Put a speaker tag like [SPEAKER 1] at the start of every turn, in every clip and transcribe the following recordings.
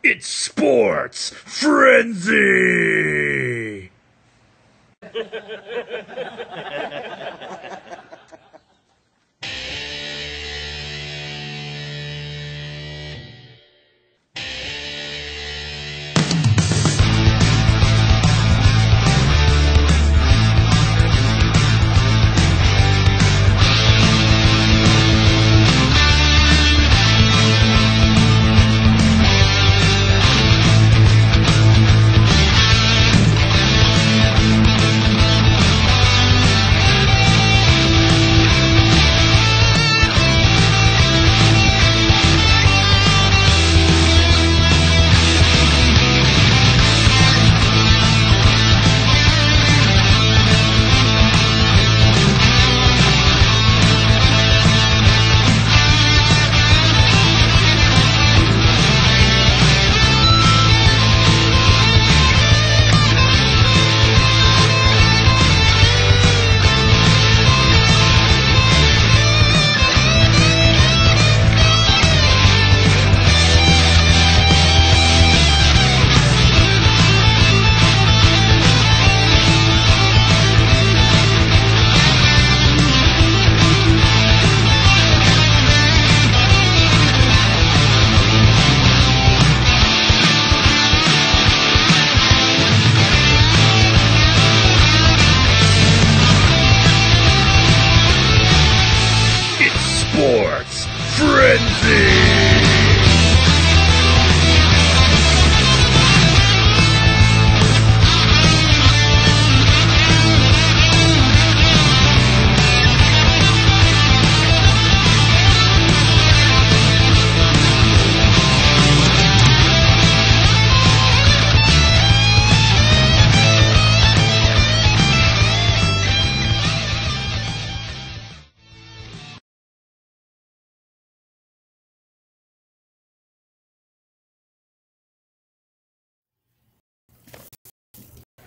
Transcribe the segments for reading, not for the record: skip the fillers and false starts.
[SPEAKER 1] It's Sports Frenzy! Sports Frenzy!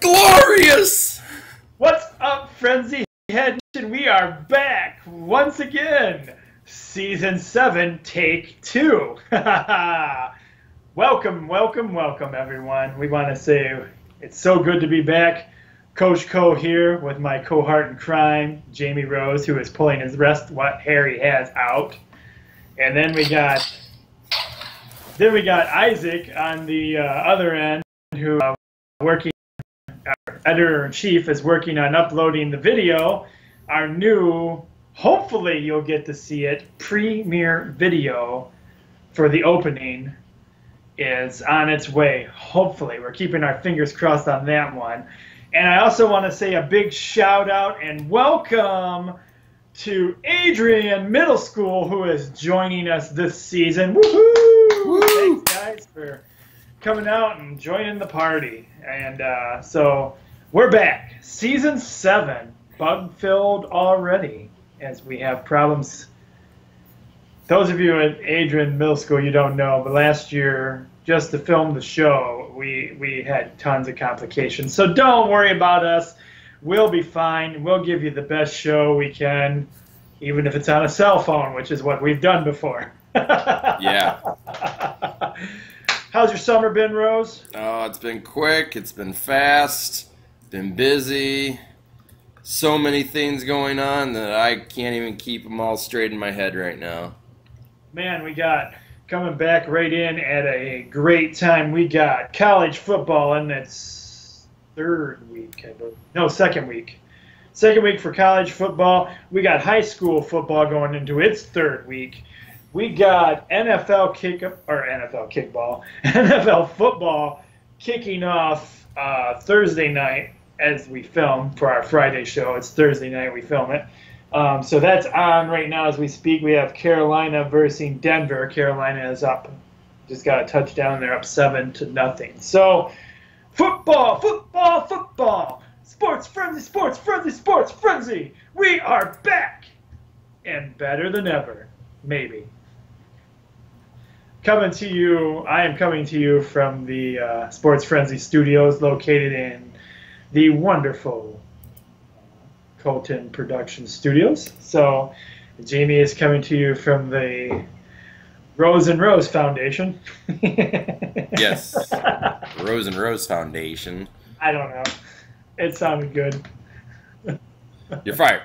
[SPEAKER 1] Glorious!
[SPEAKER 2] What's up, Frenzy Head Nation? We are back once again. Season 7, Take 2. Welcome, everyone. We want to say it's so good to be back. Coach Co here with my cohort in crime, Jamie Rose, who is pulling his rest what hair he has out. And then we got Isaac on the other end, who working. Our editor-in-chief is working on uploading the video. Our new, hopefully you'll get to see it, premiere video for the opening is on its way. Hopefully. We're keeping our fingers crossed on that one. And I also want to say a big shout out and welcome to Adrian Middle School, who is joining us this season. Woohoo! Woo! Thanks, guys, for coming out and joining the party. And so we're back. Season 7, bug-filled already, as we have problems. Those of you at Adrian Middle School, you don't know, but last year, just to film the show, we had tons of complications. So don't worry about us. We'll be fine. We'll give you the best show we can, even if it's on a cell phone, which is what we've done before.
[SPEAKER 1] Yeah.
[SPEAKER 2] How's your summer been, Rose?
[SPEAKER 1] Oh, it's been quick. It's been fast. Been busy. So many things going on that I can't even keep them all straight in my head right now.
[SPEAKER 2] Man, we got coming back right in at a great time. We got college football in its third week, I believe. No, second week. Second week for college football. We got high school football going into its third week. We got NFL football kicking off Thursday night as we film for our Friday show. It's Thursday night we film it. So that's on right now as we speak. We have Carolina versus Denver. Carolina is up. Just got a touchdown. They're up 7-0. So football. Sports Frenzy. We are back and better than ever. Maybe. I am coming to you from the Sports Frenzy Studios located in the wonderful Colton Production Studios. So Jamie is coming to you from the Rose and Rose Foundation.
[SPEAKER 1] Yes. Rose and Rose Foundation.
[SPEAKER 2] I don't know. It sounded good.
[SPEAKER 1] You're fired.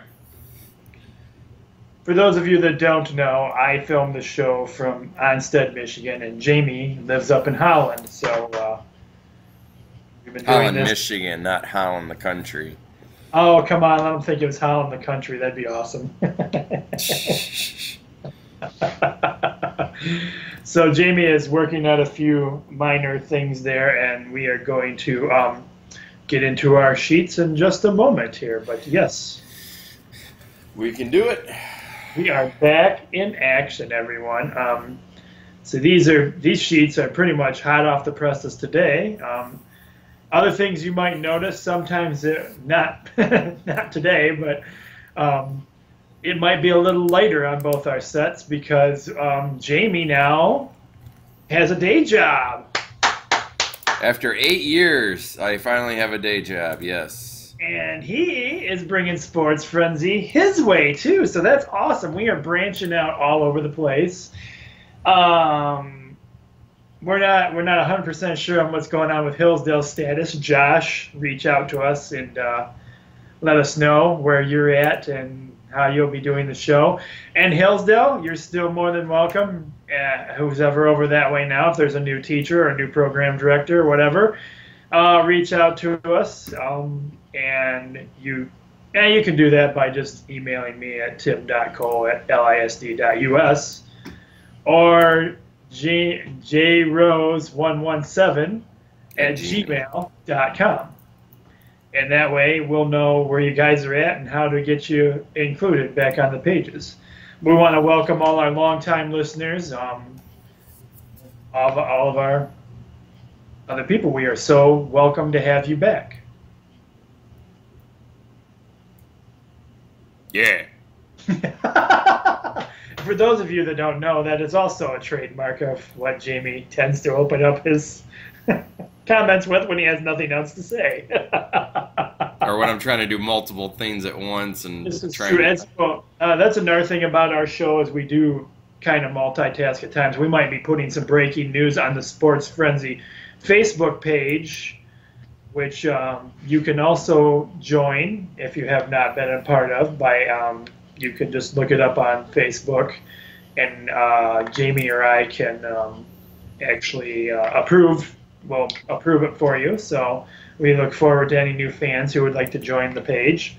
[SPEAKER 2] For those of you that don't know, I filmed the show from Onstead, Michigan, and Jamie lives up in Holland. So we've been doing
[SPEAKER 1] Holland,
[SPEAKER 2] this. Michigan,
[SPEAKER 1] not Holland, the country.
[SPEAKER 2] Oh, come on. I don't think it was Holland, the country. That'd be awesome. So Jamie is working out a few minor things there, and we are going to get into our sheets in just a moment here. But yes,
[SPEAKER 1] we can do it.
[SPEAKER 2] We are back in action, everyone. So these sheets are pretty much hot off the presses today. Other things you might notice, sometimes not not today, but it might be a little lighter on both our sets because Jamie now has a day job.
[SPEAKER 1] After 8 years, I finally have a day job, yes.
[SPEAKER 2] And he is bringing Sports Frenzy his way, too. So that's awesome. We are branching out all over the place. We're not 100% sure on what's going on with Hillsdale's status. Josh, reach out to us and let us know where you're at and how you'll be doing the show. And Hillsdale, you're still more than welcome. Who's ever over that way now, if there's a new teacher or a new program director or whatever, reach out to us. And you can do that by just emailing me at tim.cole@lisd.us or jrose117@gmail.com. And that way we'll know where you guys are at and how to get you included back on the pages. We want to welcome all our longtime listeners, all of our other people. We are so welcome to have you back.
[SPEAKER 1] Yeah.
[SPEAKER 2] For those of you that don't know, that is also a trademark of what Jamie tends to open up his comments with when he has nothing else to say.
[SPEAKER 1] Or when I'm trying to do multiple things at once and
[SPEAKER 2] this is true. That's another thing about our show is we do kind of multitask at times. We might be putting some breaking news on the Sports Frenzy Facebook page, which you can also join if you have not been a part of by you can just look it up on Facebook, and Jamie or I can actually approve it for you. So we look forward to any new fans who would like to join the page.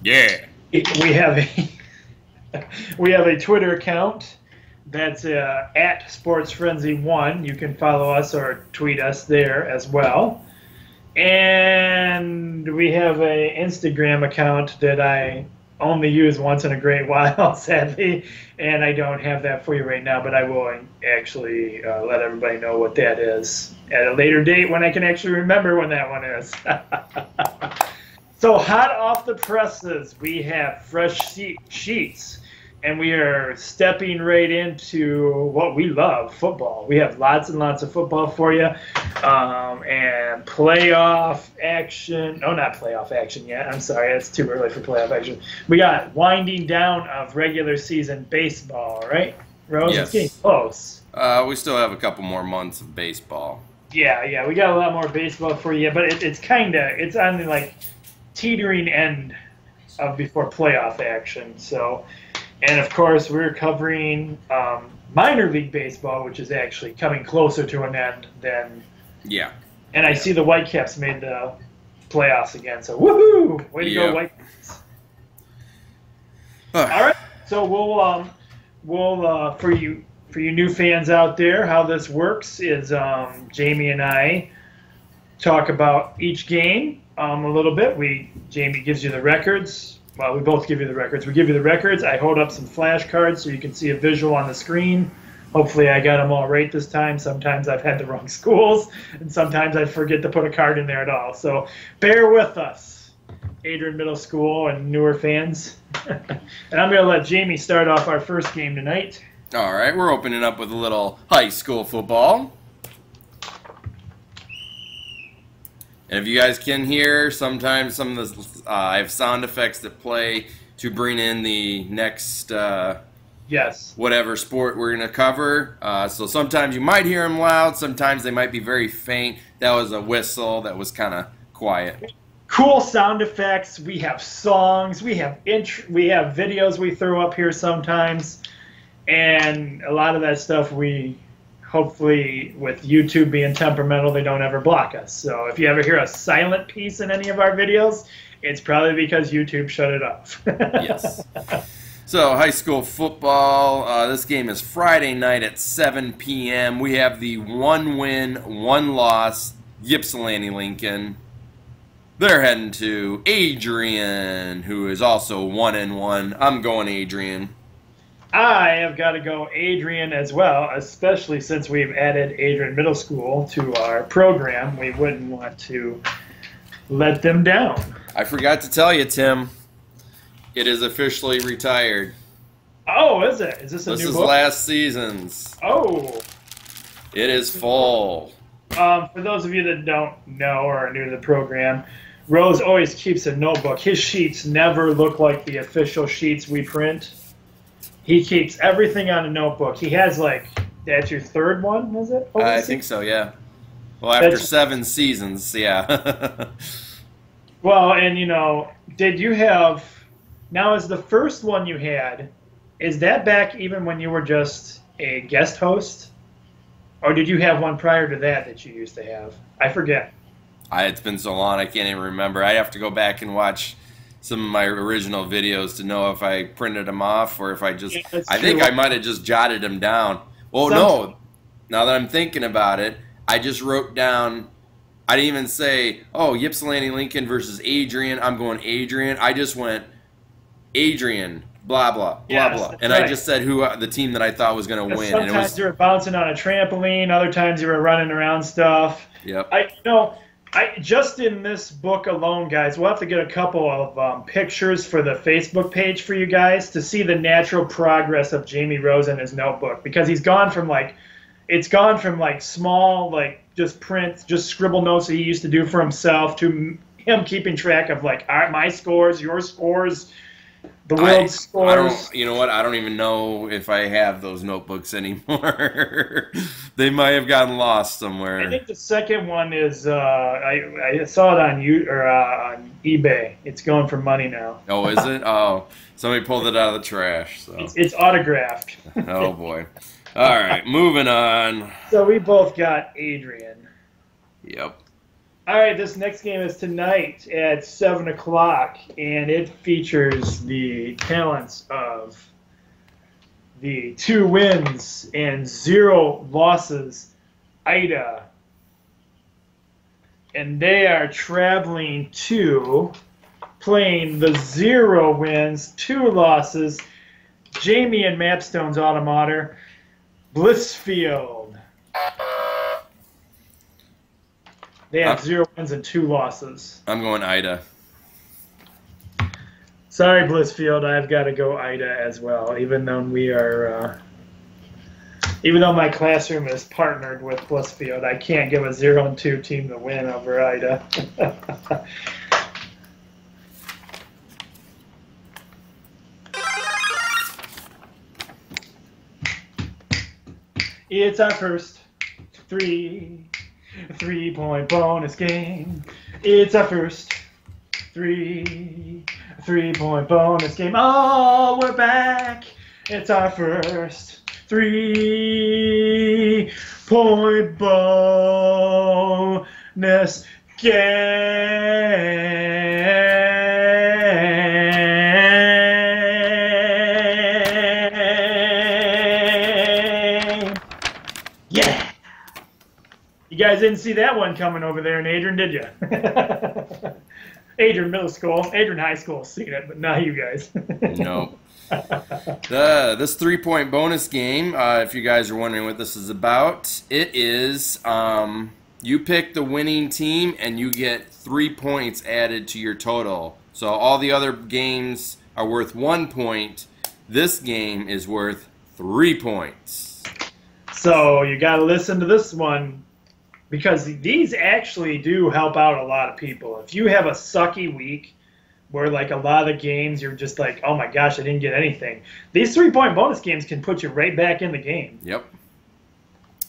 [SPEAKER 1] Yeah.
[SPEAKER 2] We have a Twitter account that's at SportsFrenzy1. You can follow us or tweet us there as well. And we have an Instagram account that I only use once in a great while, sadly, and I don't have that for you right now, but I will actually let everybody know what that is at a later date when I can actually remember when that one is. So hot off the presses, we have fresh sheets, and we are stepping right into what we love, football. We have lots and lots of football for you, and playoff action. Oh, not playoff action yet. I'm sorry, it's too early for playoff action. We got winding down of regular season baseball, right, Rose?
[SPEAKER 1] Yes.
[SPEAKER 2] It's getting close.
[SPEAKER 1] We still have a couple more months of baseball.
[SPEAKER 2] Yeah, we got a lot more baseball for you, but it's on the like teetering end of before playoff action. So. And, of course, we're covering minor league baseball, which is actually coming closer to an end than...
[SPEAKER 1] Yeah.
[SPEAKER 2] And I see the Whitecaps made the playoffs again, so woohoo! Way to go, Whitecaps. All right, so we'll for you new fans out there, how this works is Jamie and I talk about each game a little bit. Jamie gives you the records. Well, we both give you the records. We give you the records. I hold up some flashcards so you can see a visual on the screen. Hopefully I got them all right this time. Sometimes I've had the wrong schools, and sometimes I forget to put a card in there at all. So bear with us, Adrian Middle School and newer fans. And I'm going to let Jamie start off our first game tonight.
[SPEAKER 1] All right, we're opening up with a little high school football. And if you guys can hear, sometimes some of the I have sound effects that play to bring in the next
[SPEAKER 2] Yes.
[SPEAKER 1] whatever sport we're going to cover. So sometimes you might hear them loud. Sometimes they might be very faint. That was a whistle that was kind of quiet.
[SPEAKER 2] Cool sound effects. We have songs. We have videos we throw up here sometimes. And a lot of that stuff we hopefully, with YouTube being temperamental, they don't ever block us. So if you ever hear a silent piece in any of our videos, it's probably because YouTube shut it off.
[SPEAKER 1] Yes. So high school football, this game is Friday night at 7 p.m. We have the 1-win, 1-loss Ypsilanti Lincoln. They're heading to Adrian, who is also 1-1. I'm going Adrian.
[SPEAKER 2] I have got to go Adrian as well, especially since we've added Adrian Middle School to our program. We wouldn't want to let them down.
[SPEAKER 1] I forgot to tell you, Tim. It is officially retired.
[SPEAKER 2] Oh, is it? Is this a new book?
[SPEAKER 1] This is last season's.
[SPEAKER 2] Oh.
[SPEAKER 1] It is full.
[SPEAKER 2] For those of you that don't know or are new to the program, Rose always keeps a notebook. His sheets never look like the official sheets we print. He keeps everything on a notebook. He has, like, that's your third one, is it?
[SPEAKER 1] I think so, yeah. Well, after 7 seasons, yeah.
[SPEAKER 2] Well, and, you know, did you have, now is the first one you had, is that back even when you were just a guest host? Or did you have one prior to that you used to have? I forget.
[SPEAKER 1] It's been so long, I can't even remember. I'd have to go back and watch some of my original videos to know if I printed them off or if I just... Yeah, I think I might have just jotted them down. Well, no. Now that I'm thinking about it, I just wrote down... I didn't even say, oh, Ypsilanti Lincoln versus Adrian. I'm going Adrian. I just went Adrian, blah, blah, blah, blah. And right. I just said who the team that I thought was going to win.
[SPEAKER 2] Sometimes
[SPEAKER 1] and it was,
[SPEAKER 2] you were bouncing on a trampoline. Other times you were running around stuff.
[SPEAKER 1] Yep.
[SPEAKER 2] Just in this book alone, guys, we'll have to get a couple of pictures for the Facebook page for you guys to see the natural progress of Jamie Rose in his notebook, because he's gone from small, like just print, just scribble notes that he used to do for himself to him keeping track of like my scores, your scores, the world's scores.
[SPEAKER 1] You know what? I don't even know if I have those notebooks anymore. They might have gotten lost somewhere.
[SPEAKER 2] I think the second one is I saw it on on eBay. It's going for money now.
[SPEAKER 1] Oh, is it? Oh, somebody pulled it out of the trash. So
[SPEAKER 2] it's autographed.
[SPEAKER 1] Oh boy. All right, moving on.
[SPEAKER 2] So we both got Adrian.
[SPEAKER 1] Yep.
[SPEAKER 2] All right, this next game is tonight at 7 o'clock, and it features the talents of the 2 wins and 0 losses, Ida. And they are traveling to playing the 0 wins, 2 losses, Jamie and Mapstone's alma mater, Blissfield. They have 0 wins and 2 losses.
[SPEAKER 1] I'm going Ida.
[SPEAKER 2] Sorry, Blissfield. I've got to go Ida as well. Even though my classroom is partnered with Blissfield, I can't give a 0-2 team the win over Ida. It's our first 3-point bonus game. It's our first 3-point bonus game. Oh, we're back. It's our first 3-point bonus game. Yeah. You guys didn't see that one coming over there in Adrian, did you? Adrian Middle School, Adrian High School seen it, but not you guys.
[SPEAKER 1] No. This 3-point bonus game, if you guys are wondering what this is about, it is you pick the winning team and you get 3 points added to your total. So all the other games are worth 1 point. This game is worth 3 points.
[SPEAKER 2] So you got to listen to this one, because these actually do help out a lot of people. If you have a sucky week, where like a lot of the games you're just like, oh my gosh, I didn't get anything. These 3-point bonus games can put you right back in the game.
[SPEAKER 1] Yep.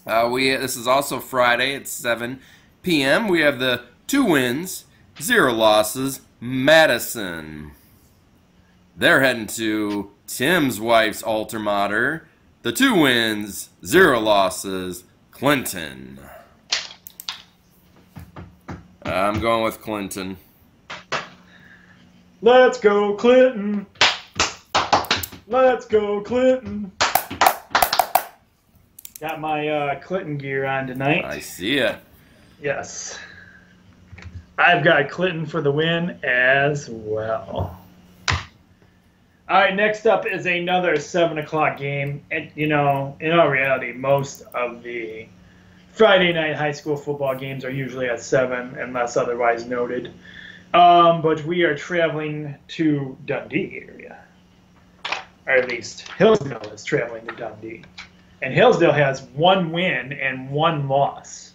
[SPEAKER 1] This is also Friday at 7 p.m. We have the 2 wins, 0 losses, Madison. They're heading to Tim's wife's altar mater. The 2 wins, 0 losses, Clinton. I'm going with Clinton.
[SPEAKER 2] Let's go, Clinton. Let's go, Clinton. Got my Clinton gear on tonight.
[SPEAKER 1] I see it.
[SPEAKER 2] Yes. I've got Clinton for the win as well. All right, next up is another 7 o'clock game. And, you know, in all reality, most of the Friday night high school football games are usually at 7, unless otherwise noted. But we are traveling to Dundee area. Or at least Hillsdale is traveling to Dundee. And Hillsdale has 1 win and 1 loss.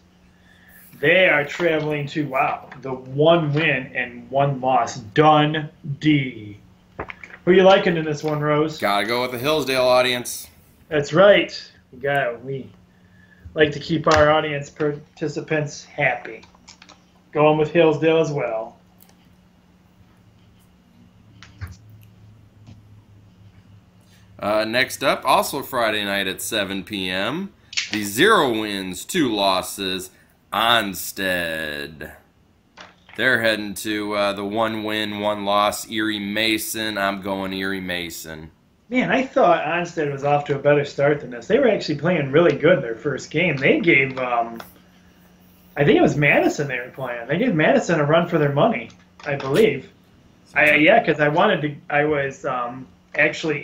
[SPEAKER 2] They are traveling to, wow, the 1 win and 1 loss, Dundee. Who are you liking in this one, Rose?
[SPEAKER 1] Gotta go with the Hillsdale audience.
[SPEAKER 2] That's right. We like to keep our audience participants happy. Going with Hillsdale as well.
[SPEAKER 1] Next up, also Friday night at 7 p.m., the 0 wins, 2 losses, Onsted. They're heading to the 1 win, 1 loss, Erie Mason. I'm going Erie Mason.
[SPEAKER 2] Man, I thought Onsted was off to a better start than this. They were actually playing really good their first game. They gave, I think it was Madison they were playing. They gave Madison a run for their money, I believe. Yeah, because I was actually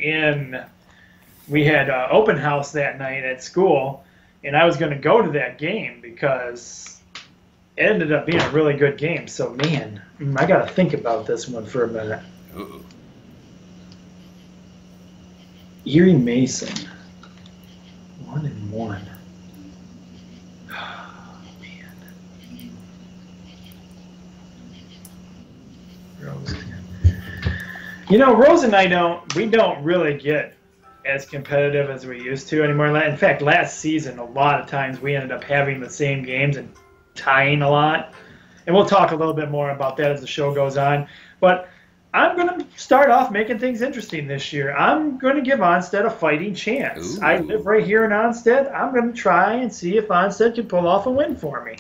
[SPEAKER 2] we had open house that night at school, and I was going to go to that game because it ended up being a really good game. So, man, I got to think about this one for a minute.
[SPEAKER 1] Uh-oh.
[SPEAKER 2] Erie Mason, 1-1. Oh, man. Rose. You know, Rose and I don't really get as competitive as we used to anymore. In fact, last season, a lot of times we ended up having the same games and tying a lot. And we'll talk a little bit more about that as the show goes on. But I'm going to start off making things interesting this year. I'm going to give Onsted a fighting chance.
[SPEAKER 1] Ooh.
[SPEAKER 2] I live right here in Onsted. I'm going to try and see if Onsted can pull off a win for me.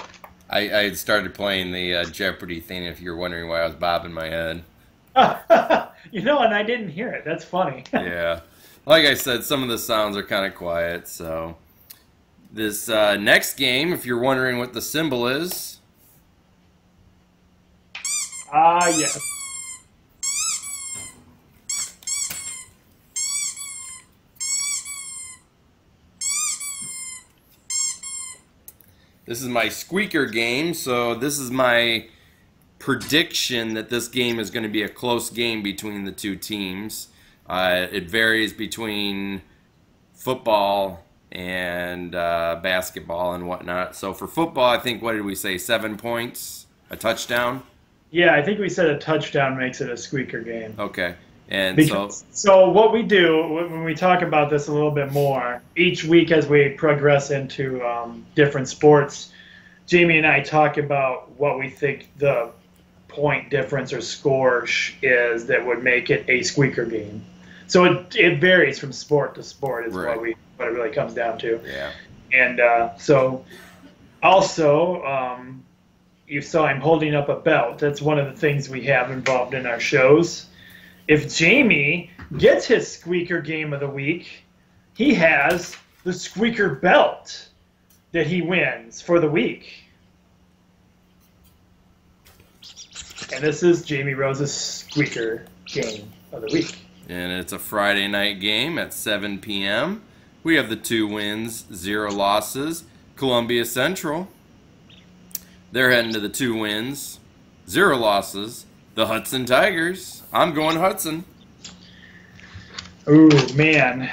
[SPEAKER 1] I had started playing the Jeopardy thing, if you're wondering why I was bobbing my head.
[SPEAKER 2] You know, and I didn't hear it. That's funny.
[SPEAKER 1] Yeah. Like I said, some of the sounds are kind of quiet. So this next game, if you're wondering what the symbol is.
[SPEAKER 2] Yes.
[SPEAKER 1] This is my squeaker game, so this is my prediction that this game is going to be a close game between the 2 teams. It varies between football and basketball and whatnot. So for football, I think, what did we say, 7 points, a touchdown?
[SPEAKER 2] Yeah, I think we said a touchdown makes it a squeaker game.
[SPEAKER 1] Okay. And
[SPEAKER 2] so what we do when we talk about this a little bit more, each week as we progress into different sports, Jamie and I talk about what we think the point difference or score is that would make it a squeaker game. So it varies from sport to sport is
[SPEAKER 1] right.
[SPEAKER 2] what it really comes down to.
[SPEAKER 1] Yeah.
[SPEAKER 2] And so also you saw him holding up a belt. That's one of the things we have involved in our shows. If Jamie gets his squeaker game of the week, he has the squeaker belt that he wins for the week. And this is Jamie Rose's squeaker game of the week.
[SPEAKER 1] And it's a Friday night game at 7 p.m. We have the 2 wins, 0 losses, Columbia Central. They're heading to the 2 wins, 0 losses, the Hudson Tigers. I'm going Hudson.
[SPEAKER 2] Ooh, man.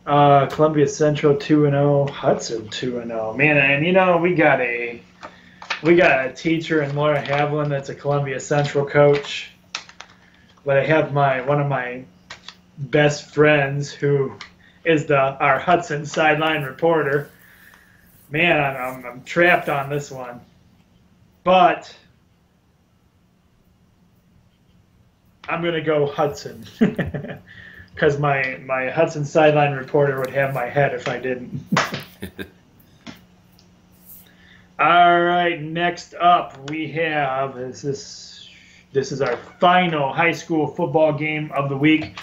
[SPEAKER 2] Columbia Central 2-0, Hudson 2-0. Man, and you know, we got a We got a teacher in Laura Haviland that's a Columbia Central coach. But I have one of my best friends who is our Hudson sideline reporter. Man, I'm trapped on this one. But I'm going to go Hudson. Because my Hudson sideline reporter would have my head if I didn't. All right, next up we have this is our final high school football game of the week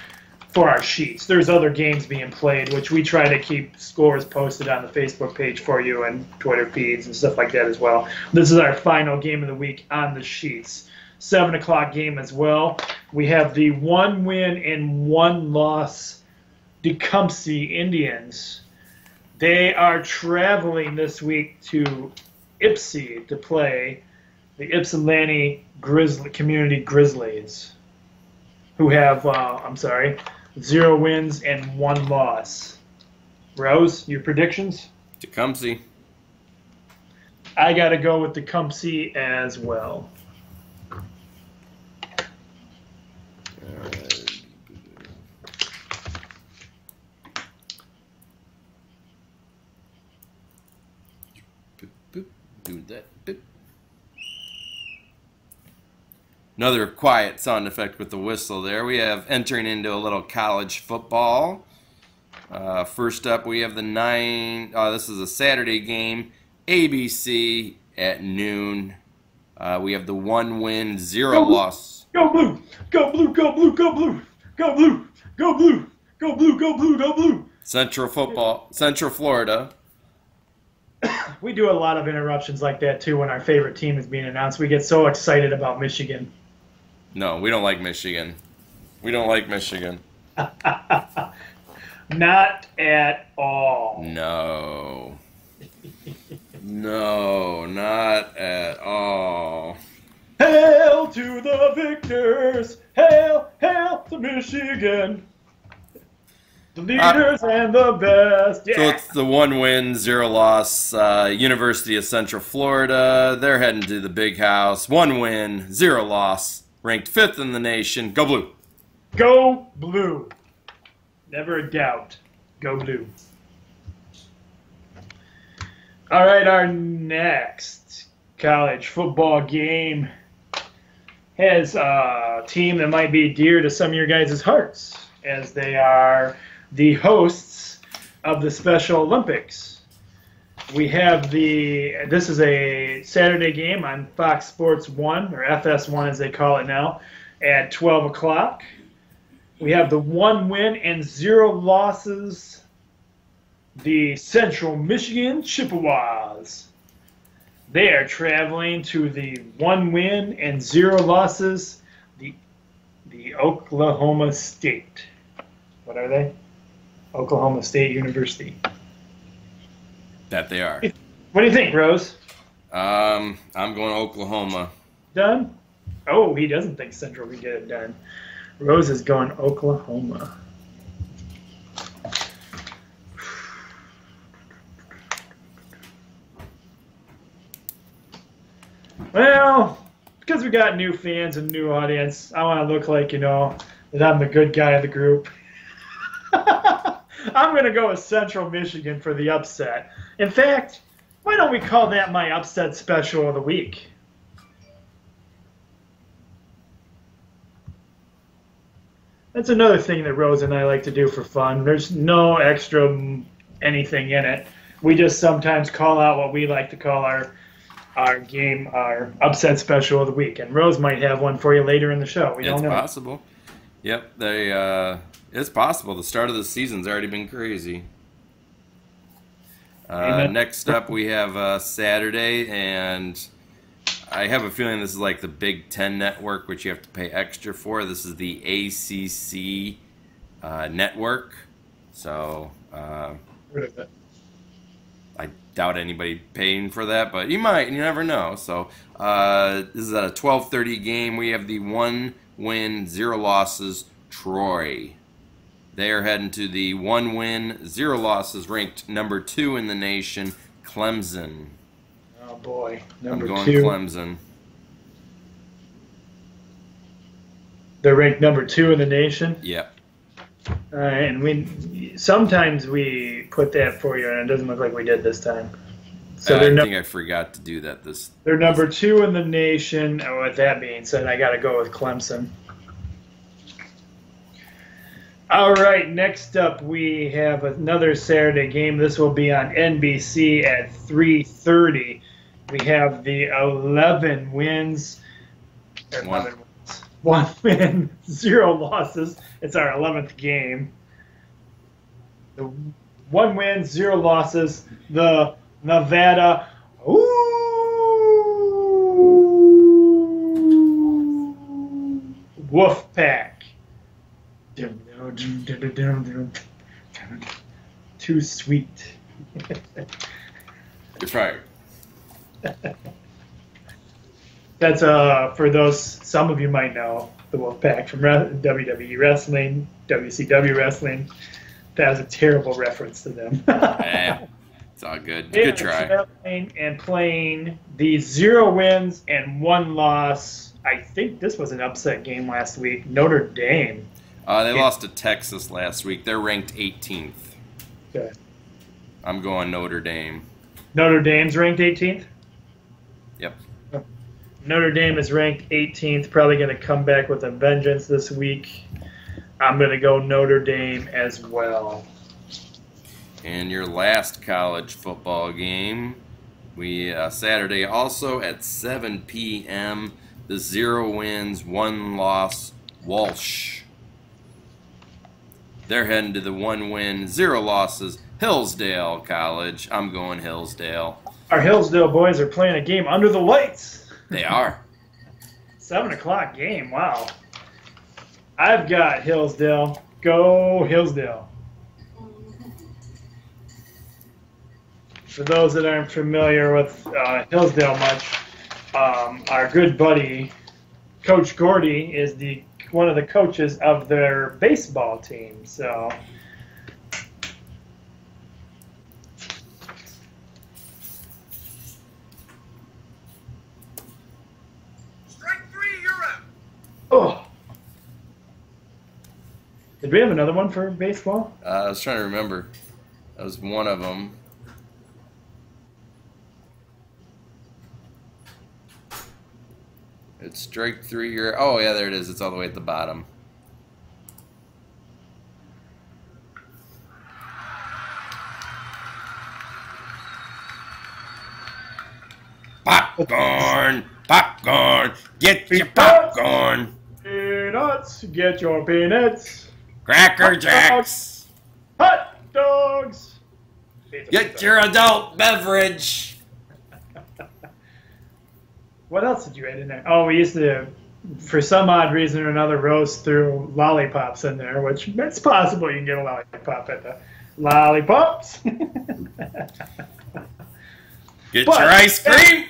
[SPEAKER 2] for our sheets. There's other games being played, which we try to keep scores posted on the Facebook page for you and Twitter feeds and stuff like that as well. This is our final game of the week on the sheets. 7 o'clock game as well. We have the 1 win and 1 loss Tecumseh Indians. They are traveling this week to Ypsi to play the Ypsilanti Community Grizzlies, who have, 0 wins and 1 loss. Rose, your predictions?
[SPEAKER 1] Tecumseh.
[SPEAKER 2] I got to go with Tecumseh as well.
[SPEAKER 1] Do that. Another quiet sound effect with the whistle there. We have entering into a little college football. First up, we have the this is a Saturday game, ABC at noon. We have the 1 win, 0 loss.
[SPEAKER 2] Go blue! Go blue! Go blue! Go blue! Go blue! Go blue! Go blue! Go blue! Go blue!
[SPEAKER 1] Central Florida.
[SPEAKER 2] We do a lot of interruptions like that too when our favorite team is being announced. We get so excited about Michigan.
[SPEAKER 1] No, we don't like Michigan. We don't like Michigan.
[SPEAKER 2] Not at all.
[SPEAKER 1] No. No, not at all.
[SPEAKER 2] Hail to the victors! Hail, hail to Michigan! The leaders and the best. Yeah.
[SPEAKER 1] So it's the 1 win, 0 loss. University of Central Florida. They're heading to the big house. 1 win, 0 loss. Ranked 5th in the nation. Go blue.
[SPEAKER 2] Go blue. Never a doubt. Go blue. All right, our next college football game has a team that might be dear to some of your guys' hearts, as they are the hosts of the Special Olympics. We have this is a Saturday game on Fox Sports 1, or FS1 as they call it now, at 12 o'clock. We have the 1 win and 0 losses, the Central Michigan Chippewas. They are traveling to the 1 win and 0 losses, the Oklahoma State. What are they? Oklahoma State University.
[SPEAKER 1] That they are.
[SPEAKER 2] What do you think, Rose?
[SPEAKER 1] I'm going Oklahoma.
[SPEAKER 2] Done? Oh, he doesn't think Central can get it done. Rose is going Oklahoma. Well, because we got new fans and new audience, I want to look like, that I'm the good guy of the group. I'm going to go with Central Michigan for the upset. In fact, why don't we call that my upset special of the week? That's another thing that Rose and I like to do for fun. There's no extra anything in it. We just sometimes call out what we like to call our upset special of the week. And Rose might have one for you later in the show. We don't know.
[SPEAKER 1] It's possible. Yep, it's possible. The start of the season's already been crazy. Next up, we have Saturday, and I have a feeling this is like the Big Ten Network, which you have to pay extra for. This is the ACC network. So I doubt anybody paying for that, but you might. You never know. So this is at a 12:30 game. We have the 1 win, 0 losses Troy. They are heading to the 1 win, 0 losses, ranked number 2 in the nation, Clemson.
[SPEAKER 2] Oh Oh boy,
[SPEAKER 1] I'm
[SPEAKER 2] number
[SPEAKER 1] going
[SPEAKER 2] 2.
[SPEAKER 1] Clemson.
[SPEAKER 2] They're ranked number 2 in the nation.
[SPEAKER 1] Yep.
[SPEAKER 2] All right, and sometimes we put that for you, and it doesn't look like we did this time. So
[SPEAKER 1] I think I forgot to do that.
[SPEAKER 2] They're number 2 in the nation. And with that being said, I got to go with Clemson. All right, next up we have another Saturday game. This will be on NBC at 3:30. We have the 11 wins. 1 win, 0 losses. It's our 11th game. The 1 win, 0 losses. The Nevada Wolfpack. Too sweet.
[SPEAKER 1] You're fired.
[SPEAKER 2] That's for those, some of you might know the Wolfpack from WWE Wrestling, WCW Wrestling. That was a terrible reference to them.
[SPEAKER 1] It's all good. Good try.
[SPEAKER 2] And playing the 0 wins and 1 loss. I think this was an upset game last week. Notre Dame.
[SPEAKER 1] They lost to Texas last week. They're ranked 18th.
[SPEAKER 2] Okay.
[SPEAKER 1] I'm going Notre Dame.
[SPEAKER 2] Notre Dame's ranked 18th?
[SPEAKER 1] Yep.
[SPEAKER 2] Notre Dame is ranked 18th. Probably going to come back with a vengeance this week. I'm going to go Notre Dame as well.
[SPEAKER 1] And your last college football game, Saturday also at 7 p.m., the 0 wins, 1 loss Walsh. They're heading to the 1 win, 0 losses Hillsdale College. I'm going Hillsdale.
[SPEAKER 2] Our Hillsdale boys are playing a game under the lights.
[SPEAKER 1] They are.
[SPEAKER 2] 7 o'clock game, wow. I've got Hillsdale. Go Hillsdale. For those that aren't familiar with Hillsdale much, our good buddy, Coach Gordy, is one of the coaches of their baseball team. So,
[SPEAKER 3] strike 3, you're out.
[SPEAKER 2] oh, did we have another one for baseball?
[SPEAKER 1] I was trying to remember. That was one of them. It's strike 3 here. Oh, yeah, there it is. It's all the way at the bottom. Popcorn! Popcorn! Get your popcorn!
[SPEAKER 2] Peanuts! Get your peanuts!
[SPEAKER 1] Cracker Jacks!
[SPEAKER 2] Hot dogs!
[SPEAKER 1] Get your adult beverage!
[SPEAKER 2] What else did you add in there? Oh, we used to, for some odd reason or another, roast through lollipops in there, which it's possible you can get a lollipop at the lollipops.
[SPEAKER 1] Get your ice cream!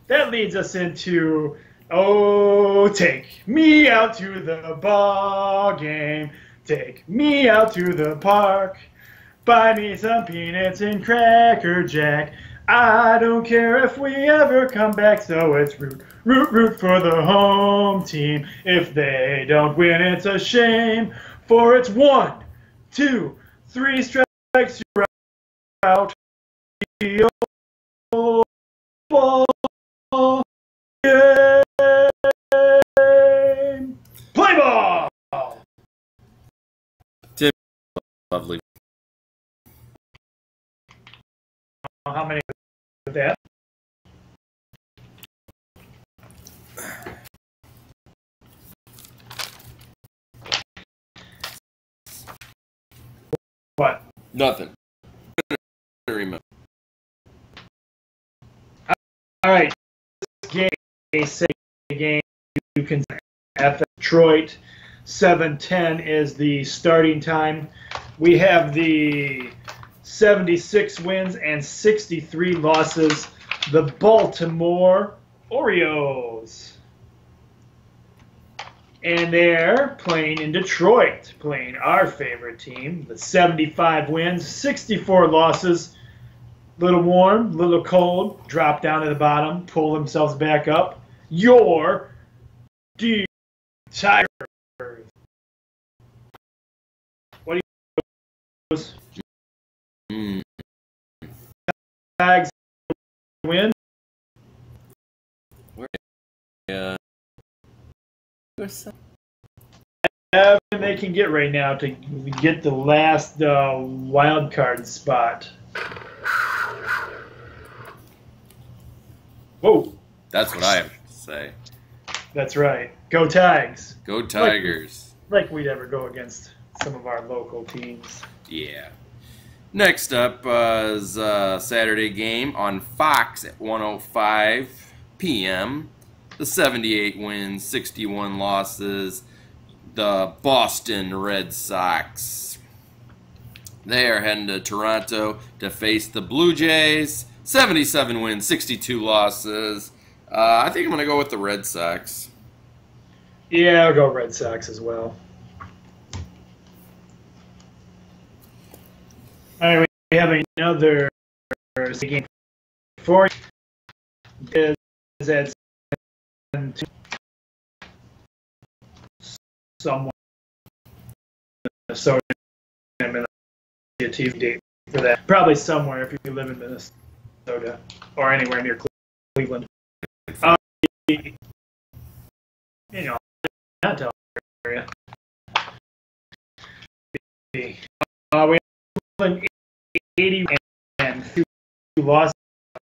[SPEAKER 2] That leads us into, oh, take me out to the ball game. Take me out to the park. Buy me some peanuts and Cracker Jack. I don't care if we ever come back, so it's root for the home team. If they don't win, it's a shame, for it's 1, 2, 3 strikes, you're out. The old ball game. Play ball!
[SPEAKER 1] Tim, lovely.
[SPEAKER 2] How many with that? What?
[SPEAKER 1] Nothing. Remember.
[SPEAKER 2] All right. This game you can at Detroit. 7:10 is the starting time. We have the 76 wins and 63 losses. The Baltimore Orioles. And they're playing in Detroit, playing our favorite team. The 75 wins, 64 losses. Little warm, little cold, drop down to the bottom, pull themselves back up. Your D Tigers. What do you Tags win?
[SPEAKER 1] Yeah.
[SPEAKER 2] Everything they can get right now to get the last wild card spot. Whoa.
[SPEAKER 1] That's what I have to say.
[SPEAKER 2] That's right. Go Tags.
[SPEAKER 1] Go Tigers.
[SPEAKER 2] Like we'd ever go against some of our local teams.
[SPEAKER 1] Yeah. Next up is a Saturday game on Fox at 1:05 p.m. The 78 wins, 61 losses. The Boston Red Sox. They are heading to Toronto to face the Blue Jays. 77 wins, 62 losses. I think I'm going to go with the Red Sox.
[SPEAKER 2] Yeah, I'll go Red Sox as well. All right, we have another game for you. Is at someone so I'm going to see a TV date for that. Probably somewhere if you live in Minnesota or anywhere near Cleveland. You know, not tell area. We have 80 and 2 lost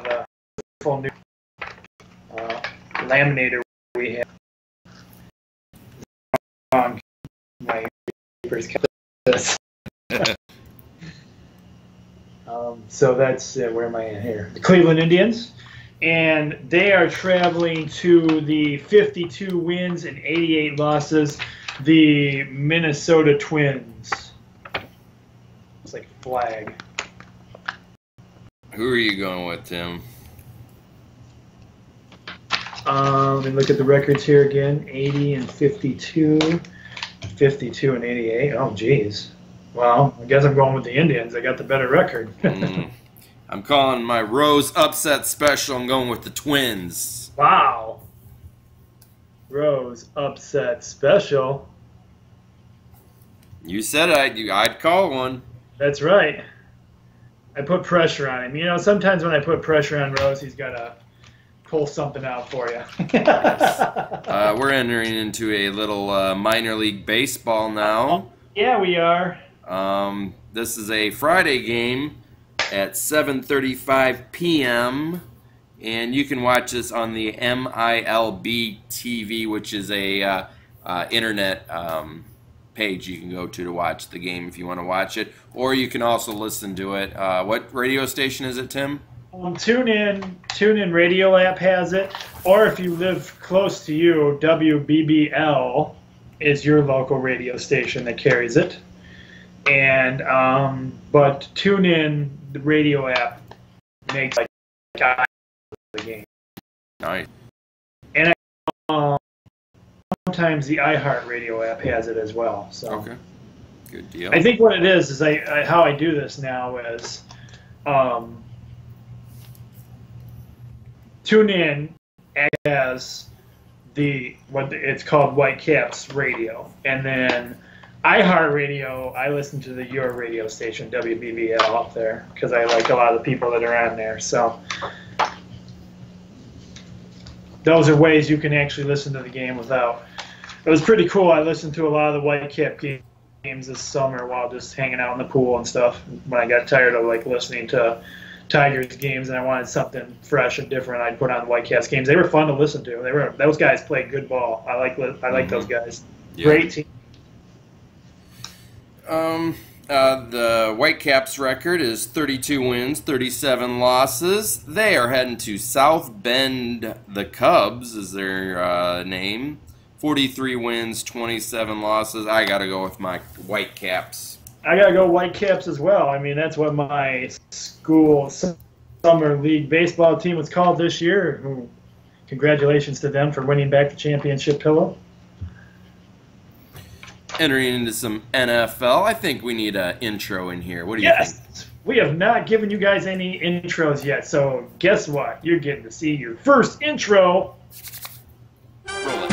[SPEAKER 2] the full new laminator we have. My papers kept this. So that's where am I at here? The Cleveland Indians, and they are traveling to the 52 wins and 88 losses, the Minnesota Twins. It's like a flag.
[SPEAKER 1] Who are you going with, Tim?
[SPEAKER 2] Let me look at the records here again. 80 and 52. 52 and 88. Oh, geez. Well, I guess I'm going with the Indians. They got the better record.
[SPEAKER 1] I'm calling my Rose upset special. I'm going with the Twins.
[SPEAKER 2] Wow. Rose upset special.
[SPEAKER 1] You said I'd call one.
[SPEAKER 2] That's right. I put pressure on him. You know, sometimes when I put pressure on Rose, he's got to pull something out for you.
[SPEAKER 1] We're entering into a little minor league baseball now.
[SPEAKER 2] Yeah, we are.
[SPEAKER 1] This is a Friday game at 7:35 p.m. and you can watch this on the MILB TV, which is a internet page you can go to watch the game if you want to watch it, or you can also listen to it. What radio station is it, Tim?
[SPEAKER 2] TuneIn Radio app has it, or if you live close to you, WBBL is your local radio station that carries it. And but TuneIn, the radio app, makes like the game.
[SPEAKER 1] Nice.
[SPEAKER 2] And sometimes the iHeartRadio app has it as well. So
[SPEAKER 1] okay, good deal.
[SPEAKER 2] I think what it is I how I do this now is TuneIn as it's called Whitecaps Radio, and then iHeartRadio, I listen to your radio station, WBBL, up there, because I like a lot of the people that are on there. So those are ways you can actually listen to the game without. It was pretty cool. I listened to a lot of the Whitecap games this summer while just hanging out in the pool and stuff. When I got tired of listening to Tigers games and I wanted something fresh and different, I'd put on the Whitecaps games. They were fun to listen to. Those guys played good ball. I like those guys. Yeah. Great team.
[SPEAKER 1] The Whitecaps record is 32 wins, 37 losses. They are heading to South Bend. The Cubs is their name. 43 wins, 27 losses. I got to go with my Whitecaps.
[SPEAKER 2] I got to go Whitecaps as well. I mean, that's what my school summer league baseball team was called this year. Congratulations to them for winning back the championship pillow. Entering
[SPEAKER 1] into some NFL, I think we need an intro in here. What do you think?
[SPEAKER 2] we have not given you guys any intros yet. So guess what? You're getting to see your first intro.
[SPEAKER 1] Roll it.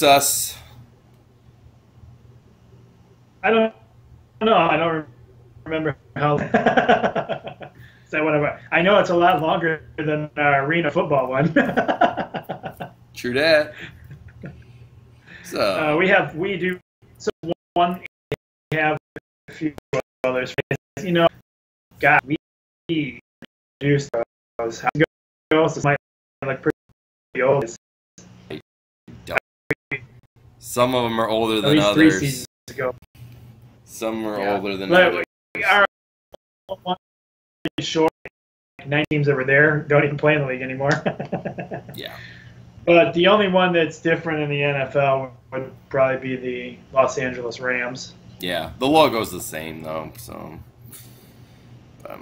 [SPEAKER 1] Us.
[SPEAKER 2] I don't know. I don't remember how. So whatever. I know it's a lot longer than our arena football one.
[SPEAKER 1] True that. So
[SPEAKER 2] we do. So one, we have a few others. You know, God, we introduced those. How it goes? This might look pretty old.
[SPEAKER 1] Some of them are older than
[SPEAKER 2] others. 3 seasons ago.
[SPEAKER 1] Some are older than others.
[SPEAKER 2] Our one short 9 teams that were there don't even play in the league anymore.
[SPEAKER 1] Yeah.
[SPEAKER 2] But the only one that's different in the NFL would probably be the Los Angeles Rams.
[SPEAKER 1] Yeah, the logo's the same though. So, all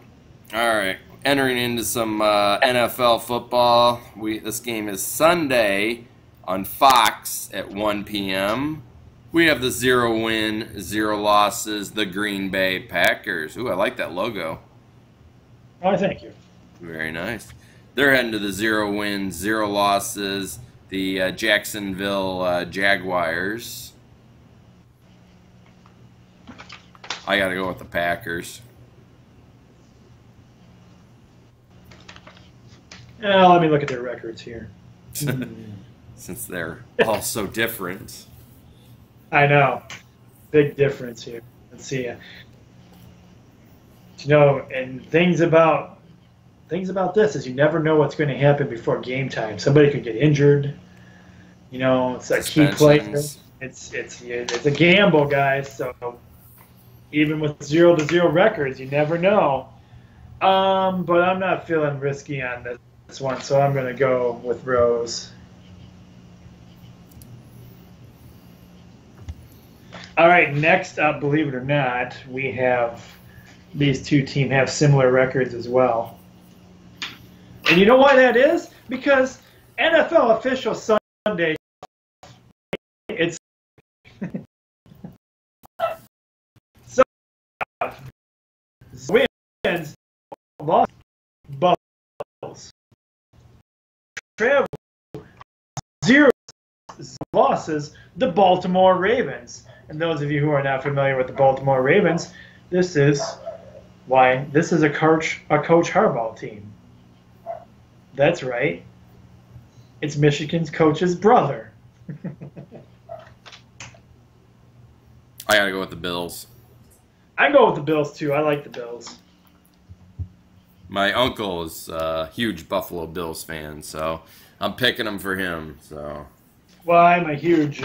[SPEAKER 1] right, entering into some NFL football. This game is Sunday on Fox at 1 p.m. We have the 0-win, 0 losses, the Green Bay Packers. Ooh, I like that logo.
[SPEAKER 2] Oh, thank you.
[SPEAKER 1] Very nice. They're heading to the 0-win, 0 losses, the Jacksonville Jaguars. I got to go with the Packers.
[SPEAKER 2] Let me look at their records here.
[SPEAKER 1] Since they're all so different.
[SPEAKER 2] I know. Big difference here. Let's see. You know, and things about this is you never know what's going to happen before game time. Somebody could get injured. You know, it's a key player. It's a gamble, guys. So even with 0-0 records, you never know. But I'm not feeling risky on this one, so I'm going to go with Rose. All right, next up, believe it or not, we have these two teams have similar records as well. And you know why that is? Because NFL official Sunday, it's so wins, lost, Bulls. Travel, 0 losses, the Baltimore Ravens. And those of you who are not familiar with the Baltimore Ravens, this is a Coach Harbaugh team. That's right. It's Michigan's coach's brother.
[SPEAKER 1] I gotta go with the Bills.
[SPEAKER 2] I go with the Bills too. I like the Bills.
[SPEAKER 1] My uncle is a huge Buffalo Bills fan, so I'm picking them for him. So.
[SPEAKER 2] Well, I'm a huge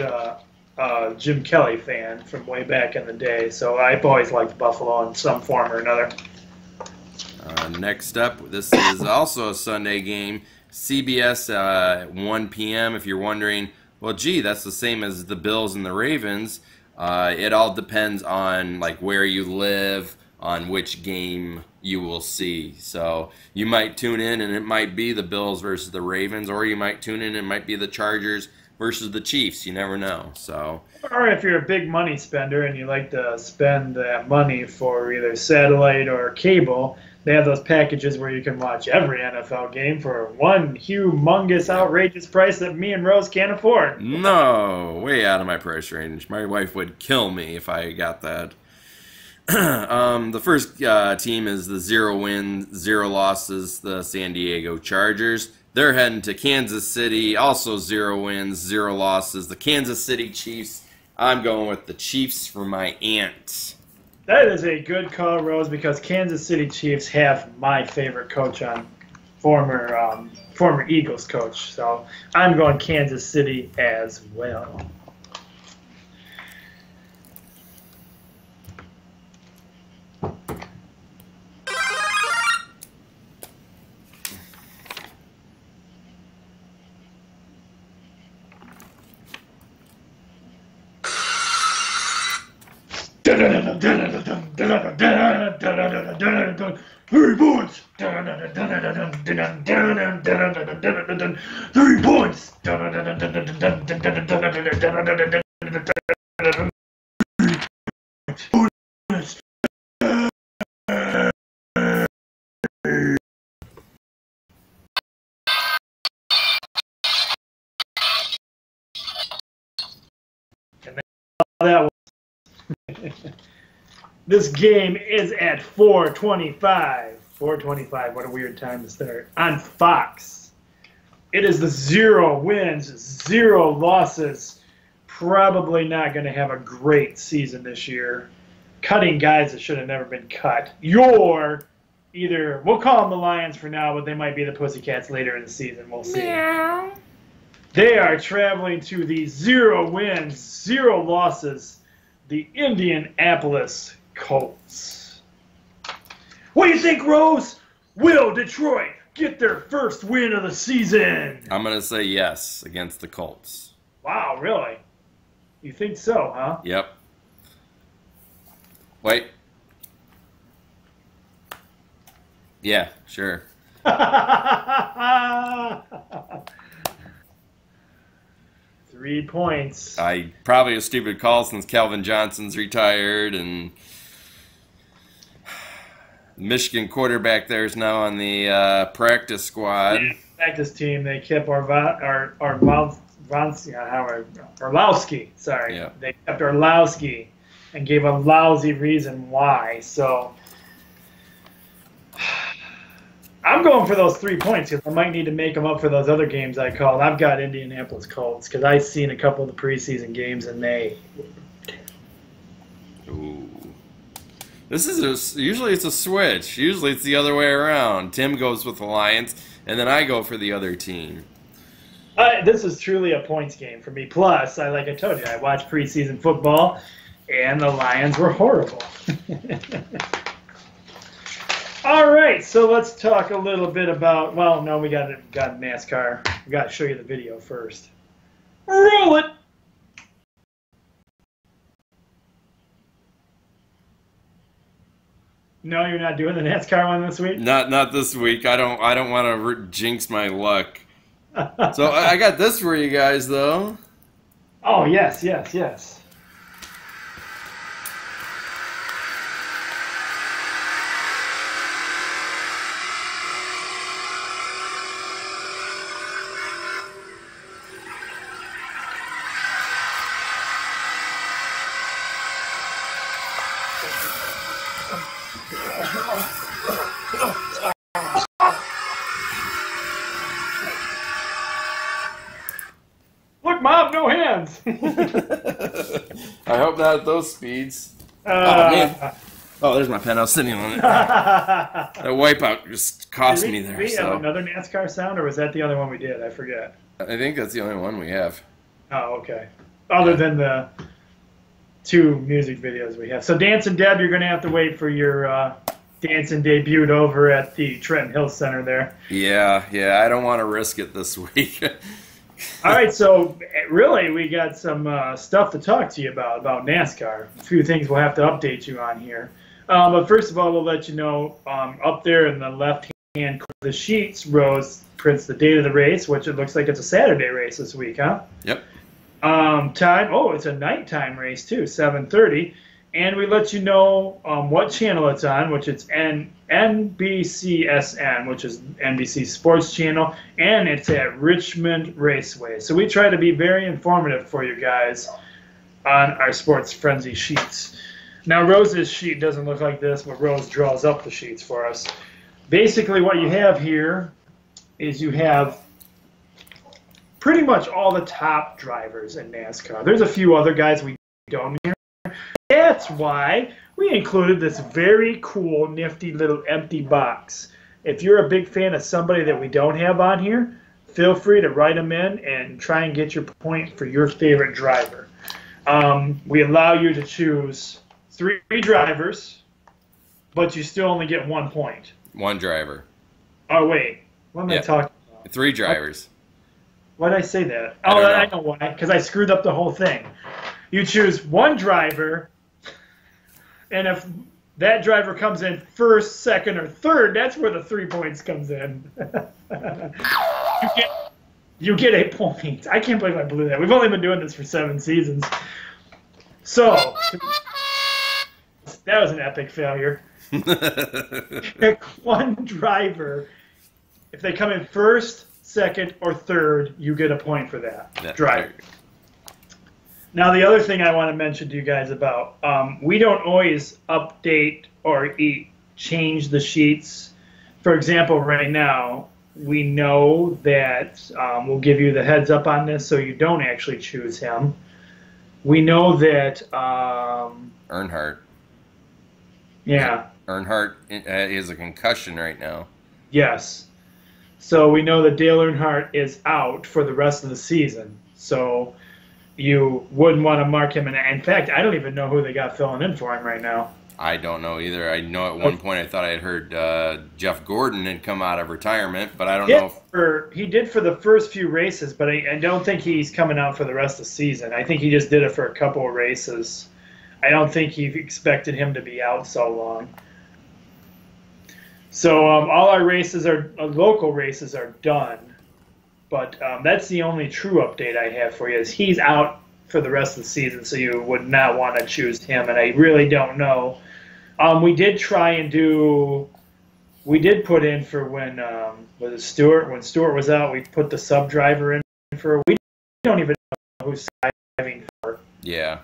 [SPEAKER 2] Jim Kelly fan from way back in the day, so I've always liked Buffalo in some form or another.
[SPEAKER 1] Next up, this is also a Sunday game, CBS at 1 p.m. If you're wondering, well, gee, that's the same as the Bills and the Ravens. It all depends on like where you live, on which game you will see. So you might tune in and it might be the Bills versus the Ravens, or you might tune in and it might be the Chargers versus the Chiefs. You never know. So,
[SPEAKER 2] or if you're a big money spender and you like to spend that money for either satellite or cable, they have those packages where you can watch every NFL game for one humongous, outrageous price that me and Rose can't afford.
[SPEAKER 1] No, way out of my price range. My wife would kill me if I got that. The first team is the 0 wins, 0 losses, the San Diego Chargers. They're heading to Kansas City, also 0 wins, 0 losses. The Kansas City Chiefs. I'm going with the Chiefs for my aunt.
[SPEAKER 2] That is a good call, Rose, because Kansas City Chiefs have my favorite coach on, former Eagles coach. So I'm going Kansas City as well. Three points. 3 points. That was this game is at 4:25. 4:25. What a weird time to start on Fox. It is the 0 wins, 0 losses. Probably not going to have a great season this year. Cutting guys that should have never been cut. We'll call them the Lions for now, but they might be the Pussycats later in the season. We'll see. Meow. They are traveling to the 0 wins, 0 losses, the Indianapolis Colts. What do you think, Rose? Will Detroit get their first win of the season?
[SPEAKER 1] I'm going to say yes against the Colts.
[SPEAKER 2] Wow, really? You think so, huh?
[SPEAKER 1] Yep. Wait. Yeah, sure.
[SPEAKER 2] 3 points.
[SPEAKER 1] Probably a stupid call since Calvin Johnson's retired, and Michigan quarterback there is now on the practice squad.
[SPEAKER 2] Yeah, practice team. They kept Orlowski. Sorry,
[SPEAKER 1] yeah.
[SPEAKER 2] They kept Orlowski and gave a lousy reason why. So I'm going for those 3 points because I might need to make them up for those other games I called. I've got Indianapolis Colts because I've seen a couple of the preseason games and they.
[SPEAKER 1] Ooh. Usually it's a switch. Usually it's the other way around. Tim goes with the Lions, and then I go for the other team.
[SPEAKER 2] This is truly a points game for me. Plus, like I told you, I watched preseason football, and the Lions were horrible. All right, so let's talk a little bit about. Well, no, we got NASCAR. We got to show you the video first. Roll it. No, you're not doing the NASCAR one this week?
[SPEAKER 1] Not this week. I don't want to jinx my luck. So I got this for you guys, though.
[SPEAKER 2] Oh, yes. Look, Mom, no hands.
[SPEAKER 1] I hope not at those speeds. Oh, man. Oh, there's my pen. I was sitting on it. That wipeout just cost me there.
[SPEAKER 2] Did we have another NASCAR sound, or was that the other one we did? I forget.
[SPEAKER 1] I think that's the only one we have.
[SPEAKER 2] Oh, okay. Other than the 2 music videos we have. So, Dance and Deb, you're going to have to wait for your dancing debut over at the Trenton Hill Center there.
[SPEAKER 1] Yeah. I don't want to risk it this week.
[SPEAKER 2] All right, so really we got some stuff to talk to you about NASCAR. A few things we'll have to update you on here. But first of all, we'll let you know up there in the left-hand corner of the sheets, Rose prints the date of the race, which it looks like it's a Saturday race this week, huh?
[SPEAKER 1] Yep.
[SPEAKER 2] Time, it's a nighttime race too, 7:30. And we let you know what channel it's on, which it's NBCSN, which is NBC Sports Channel, and it's at Richmond Raceway. So we try to be very informative for you guys on our Sports Frenzy sheets. Now, Rose's sheet doesn't look like this, but Rose draws up the sheets for us. Basically, what you have here is you have pretty much all the top drivers in NASCAR. There's a few other guys we don't hear. That's why we included this very cool, nifty little empty box. If you're a big fan of somebody that we don't have on here, feel free to write them in and try and get your point for your favorite driver. We allow you to choose 3 drivers, but you still only get 1 point.
[SPEAKER 1] 1 driver.
[SPEAKER 2] Oh, wait. What am I talking about?
[SPEAKER 1] 3 drivers.
[SPEAKER 2] Why did I say that? Oh, I know why. Because I screwed up the whole thing. You choose 1 driver, and if that driver comes in first, second, or third, that's where the 3 points comes in. You get a point. I can't believe I blew that. We've only been doing this for 7 seasons. So, that was an epic failure. Pick 1 driver. If they come in first, second, or third, you get a point for that driver. Now, the other thing I want to mention to you guys about, we don't always update or change the sheets. For example, right now, we know that we'll give you the heads up on this so you don't actually choose him. We know that...
[SPEAKER 1] Earnhardt.
[SPEAKER 2] Yeah.
[SPEAKER 1] Earnhardt is a concussion right now.
[SPEAKER 2] Yes. So we know that Dale Earnhardt is out for the rest of the season. So you wouldn't want to mark him. In fact, I don't even know who they got filling in for him right now.
[SPEAKER 1] I don't know either. I know at one point I thought I had heard Jeff Gordon had come out of retirement, but I don't know.
[SPEAKER 2] He did for the first few races, but I don't think he's coming out for the rest of the season. I think he just did it for a couple of races. I don't think he expected him to be out so long. So all our races local races are done, but that's the only true update I have for you. Is he's out for the rest of the season, so you would not want to choose him, and I really don't know. We did try and we did put in for when Stewart was out, we put the sub driver in for. We don't even know who's driving for.
[SPEAKER 1] Yeah.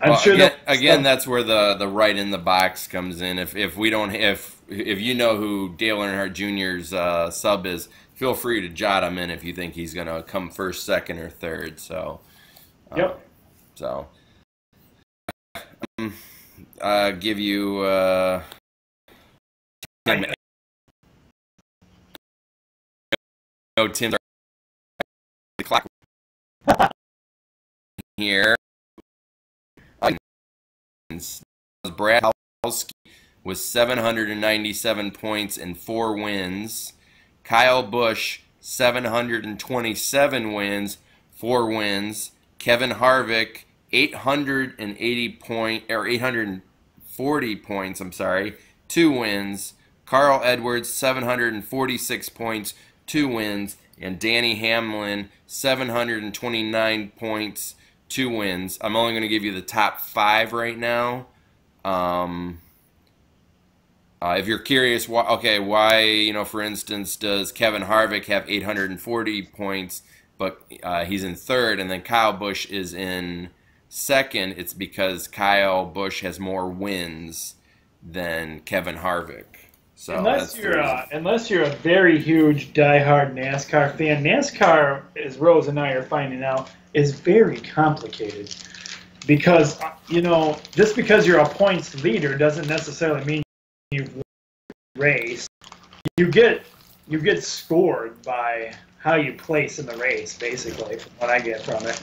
[SPEAKER 2] I'm sure
[SPEAKER 1] again that's where the right in the box comes in. If you know who Dale Earnhardt Jr.'s sub is, feel free to jot him in if you think he's going to come first, second, or third. So,
[SPEAKER 2] yep.
[SPEAKER 1] So, give you Tim. No, Tim. The clock here. Brad Keselowski with 797 points and 4 wins. Kyle Busch 727 wins, 4 wins. Kevin Harvick 840 points. 2 wins. Carl Edwards 746 points, 2 wins, and Danny Hamlin 729 points. 2 wins. I'm only going to give you the top 5 right now. If you're curious, why, for instance, does Kevin Harvick have 840 points, but he's in third, and then Kyle Busch is in second? It's because Kyle Busch has more wins than Kevin Harvick. So unless
[SPEAKER 2] you're a very huge diehard NASCAR fan, NASCAR, as Rose and I are finding out, is very complicated because just because you're a points leader doesn't necessarily mean you've raced. You get scored by how you place in the race, basically, from what I get from it.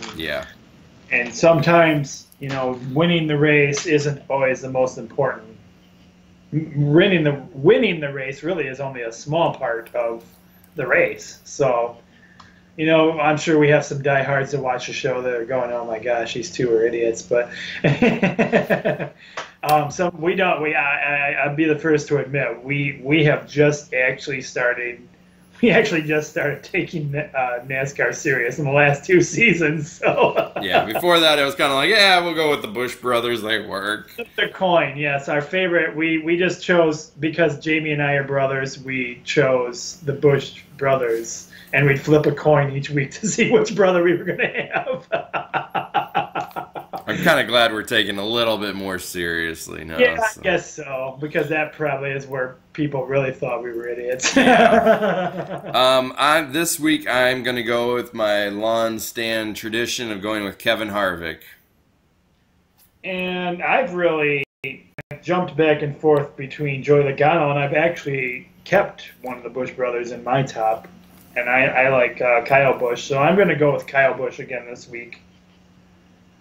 [SPEAKER 2] And sometimes winning the race isn't always the most important. Winning the race really is only a small part of the race. So, I'm sure we have some diehards that watch the show that are going, "Oh my gosh, these two are idiots." But we don't. I'd be the first to admit we have just actually started. We actually just started taking NASCAR serious in the last 2 seasons. So
[SPEAKER 1] yeah, before that it was kind of like, we'll go with the Busch brothers. They work.
[SPEAKER 2] The coin, yes, our favorite. We just chose because Jamie and I are brothers. We chose the Busch brothers, and we'd flip a coin each week to see which brother we were going to have.
[SPEAKER 1] I'm kind of glad we're taking a little bit more seriously now.
[SPEAKER 2] Yeah,
[SPEAKER 1] so.
[SPEAKER 2] I guess so, because that probably is where people really thought we were idiots.
[SPEAKER 1] This week I'm going to go with my lawn stand tradition of going with Kevin Harvick.
[SPEAKER 2] And I've really jumped back and forth between Joey Logano, and I've actually kept one of the Busch brothers in my top. And I like Kyle Busch, so I'm going to go with Kyle Busch again this week.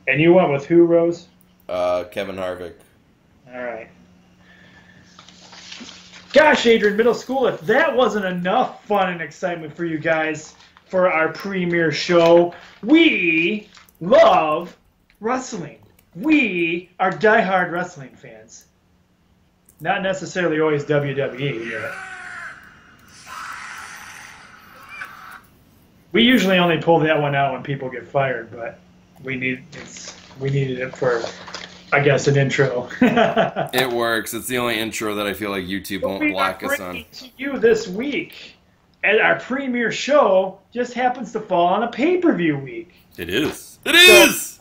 [SPEAKER 2] And you went with who, Rose?
[SPEAKER 1] Kevin Harvick.
[SPEAKER 2] All right. Gosh, Adrian, middle school, if that wasn't enough fun and excitement for you guys for our premiere show, we love wrestling. We are diehard wrestling fans. Not necessarily always WWE. Yet. We usually only pull that one out when people get fired, but we needed it for, I guess, an intro.
[SPEAKER 1] It works. It's the only intro that I feel like YouTube won't block us on.
[SPEAKER 2] To you this week, and our premiere show just happens to fall on a pay-per-view week.
[SPEAKER 1] It is. It is.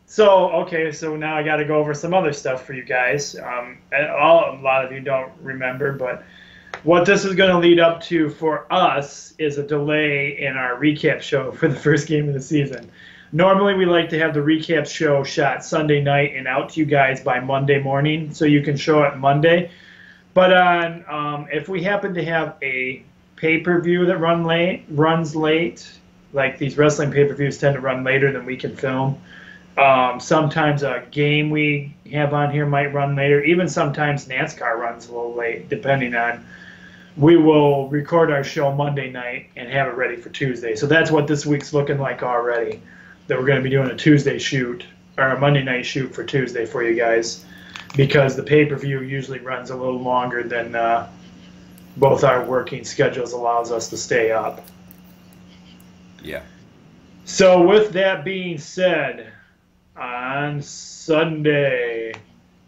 [SPEAKER 2] So now I got to go over some other stuff for you guys. And a lot of you don't remember, but what this is going to lead up to for us is a delay in our recap show for the first game of the season. Normally, we like to have the recap show shot Sunday night and out to you guys by Monday morning, so you can show it Monday. But if we happen to have a pay-per-view that runs late, like these wrestling pay-per-views tend to run later than we can film. Sometimes a game we have on here might run later. Even sometimes NASCAR runs a little late, depending on. We will record our show Monday night and have it ready for Tuesday. So that's what this week's looking like already. That we're going to be doing a Tuesday shoot or a Monday night shoot for Tuesday for you guys, because the pay-per-view usually runs a little longer than both our working schedules allows us to stay up.
[SPEAKER 1] Yeah.
[SPEAKER 2] So with that being said, on Sunday,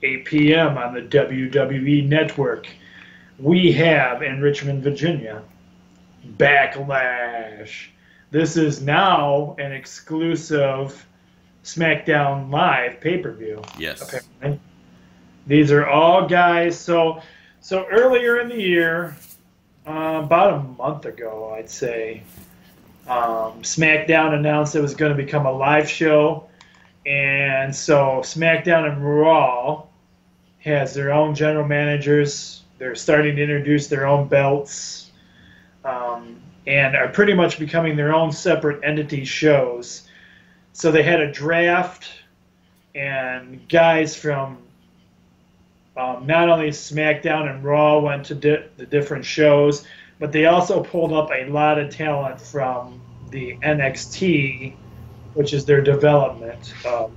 [SPEAKER 2] 8 p.m. on the WWE Network, we have in Richmond, Virginia, Backlash. This is now an exclusive SmackDown Live pay-per-view.
[SPEAKER 1] Yes.
[SPEAKER 2] Apparently. These are all guys. So earlier in the year, about a month ago, I'd say, SmackDown announced it was going to become a live show. And so SmackDown and Raw has their own general managers. They're starting to introduce their own belts. And are pretty much becoming their own separate entity shows. So they had a draft, and guys from not only SmackDown and Raw went to the different shows, but they also pulled up a lot of talent from the NXT, which is their development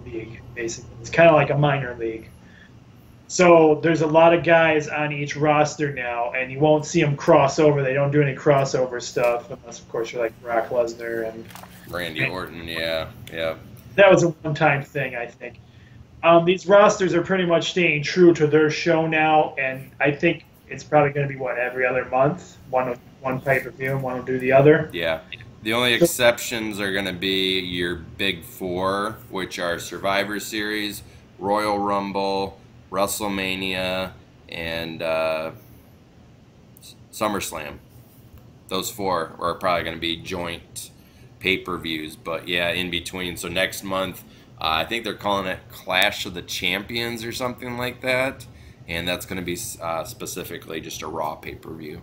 [SPEAKER 2] league, basically. It's kind of like a minor league. So there's a lot of guys on each roster now, and you won't see them cross over. They don't do any crossover stuff, unless, of course, you're like Brock Lesnar and
[SPEAKER 1] Randy Orton. Yeah.
[SPEAKER 2] That was a one-time thing, I think. These rosters are pretty much staying true to their show now, and I think it's probably going to be, every other month? One pay-per-view and one will do the other?
[SPEAKER 1] Yeah. The only exceptions are going to be your big four, which are Survivor Series, Royal Rumble, WrestleMania, and SummerSlam. Those four are probably going to be joint pay-per-views, but yeah, in between. So next month, I think they're calling it Clash of the Champions or something like that, and that's going to be specifically just a Raw pay-per-view.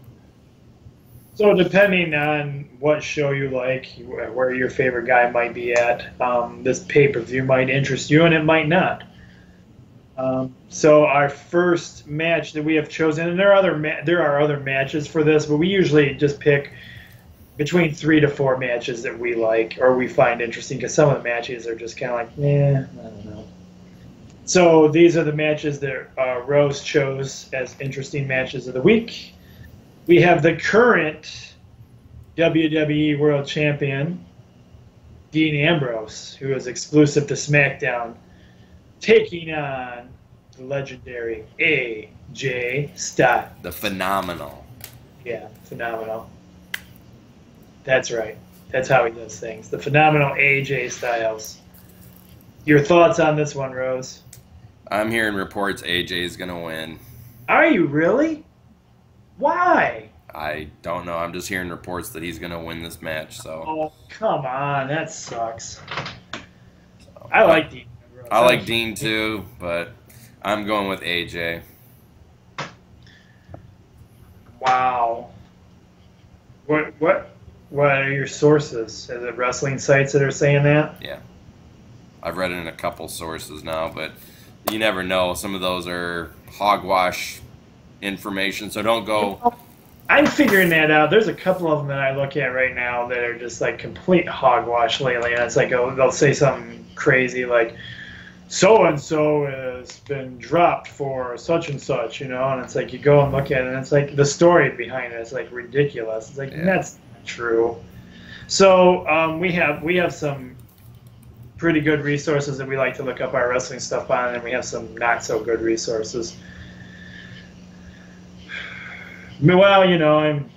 [SPEAKER 2] So depending on what show you like, where your favorite guy might be at, this pay-per-view might interest you and it might not. So our first match that we have chosen, and there are other matches for this, but we usually just pick between 3 to 4 matches that we like or we find interesting, because some of the matches are just kind of like, I don't know. So these are the matches that Rose chose as interesting matches of the week. We have the current WWE World Champion, Dean Ambrose, who is exclusive to SmackDown, taking on the legendary AJ Styles.
[SPEAKER 1] The Phenomenal.
[SPEAKER 2] Yeah, Phenomenal. That's right. That's how he does things. The Phenomenal AJ Styles. Your thoughts on this one, Rose?
[SPEAKER 1] I'm hearing reports AJ is going to win.
[SPEAKER 2] Are you really? Why?
[SPEAKER 1] I don't know. I'm just hearing reports that he's going to win this match. So.
[SPEAKER 2] Oh, come on. That sucks. I like Dean.
[SPEAKER 1] I like Dean too, but I'm going with AJ.
[SPEAKER 2] Wow. What are your sources? Is it wrestling sites that are saying that?
[SPEAKER 1] Yeah. I've read it in a couple sources now, but you never know. Some of those are hogwash information, so don't go.
[SPEAKER 2] I'm figuring that out. There's a couple of them that I look at right now that are just like complete hogwash lately, and it's like they'll say something crazy like, so-and-so has been dropped for such and such, you know, and it's like you go and look at it, and it's like the story behind it is like ridiculous. It's like, that's not true. So we have some pretty good resources that we like to look up our wrestling stuff on, and we have some not so good resources. Well, you know, I'm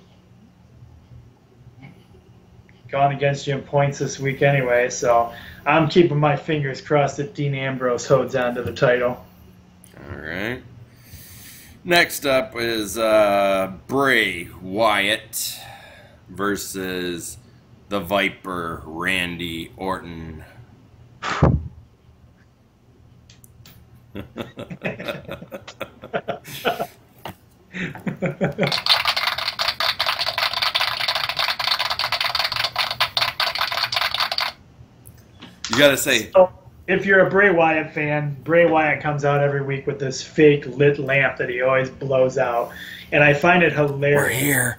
[SPEAKER 2] gone against you in points this week anyway, so I'm keeping my fingers crossed that Dean Ambrose holds on to the title.
[SPEAKER 1] All right. Next up is Bray Wyatt versus the Viper Randy Orton. You gotta say,
[SPEAKER 2] so, if you're a Bray Wyatt fan, Bray Wyatt comes out every week with this fake lit lamp that he always blows out, and I find it hilarious.
[SPEAKER 1] We're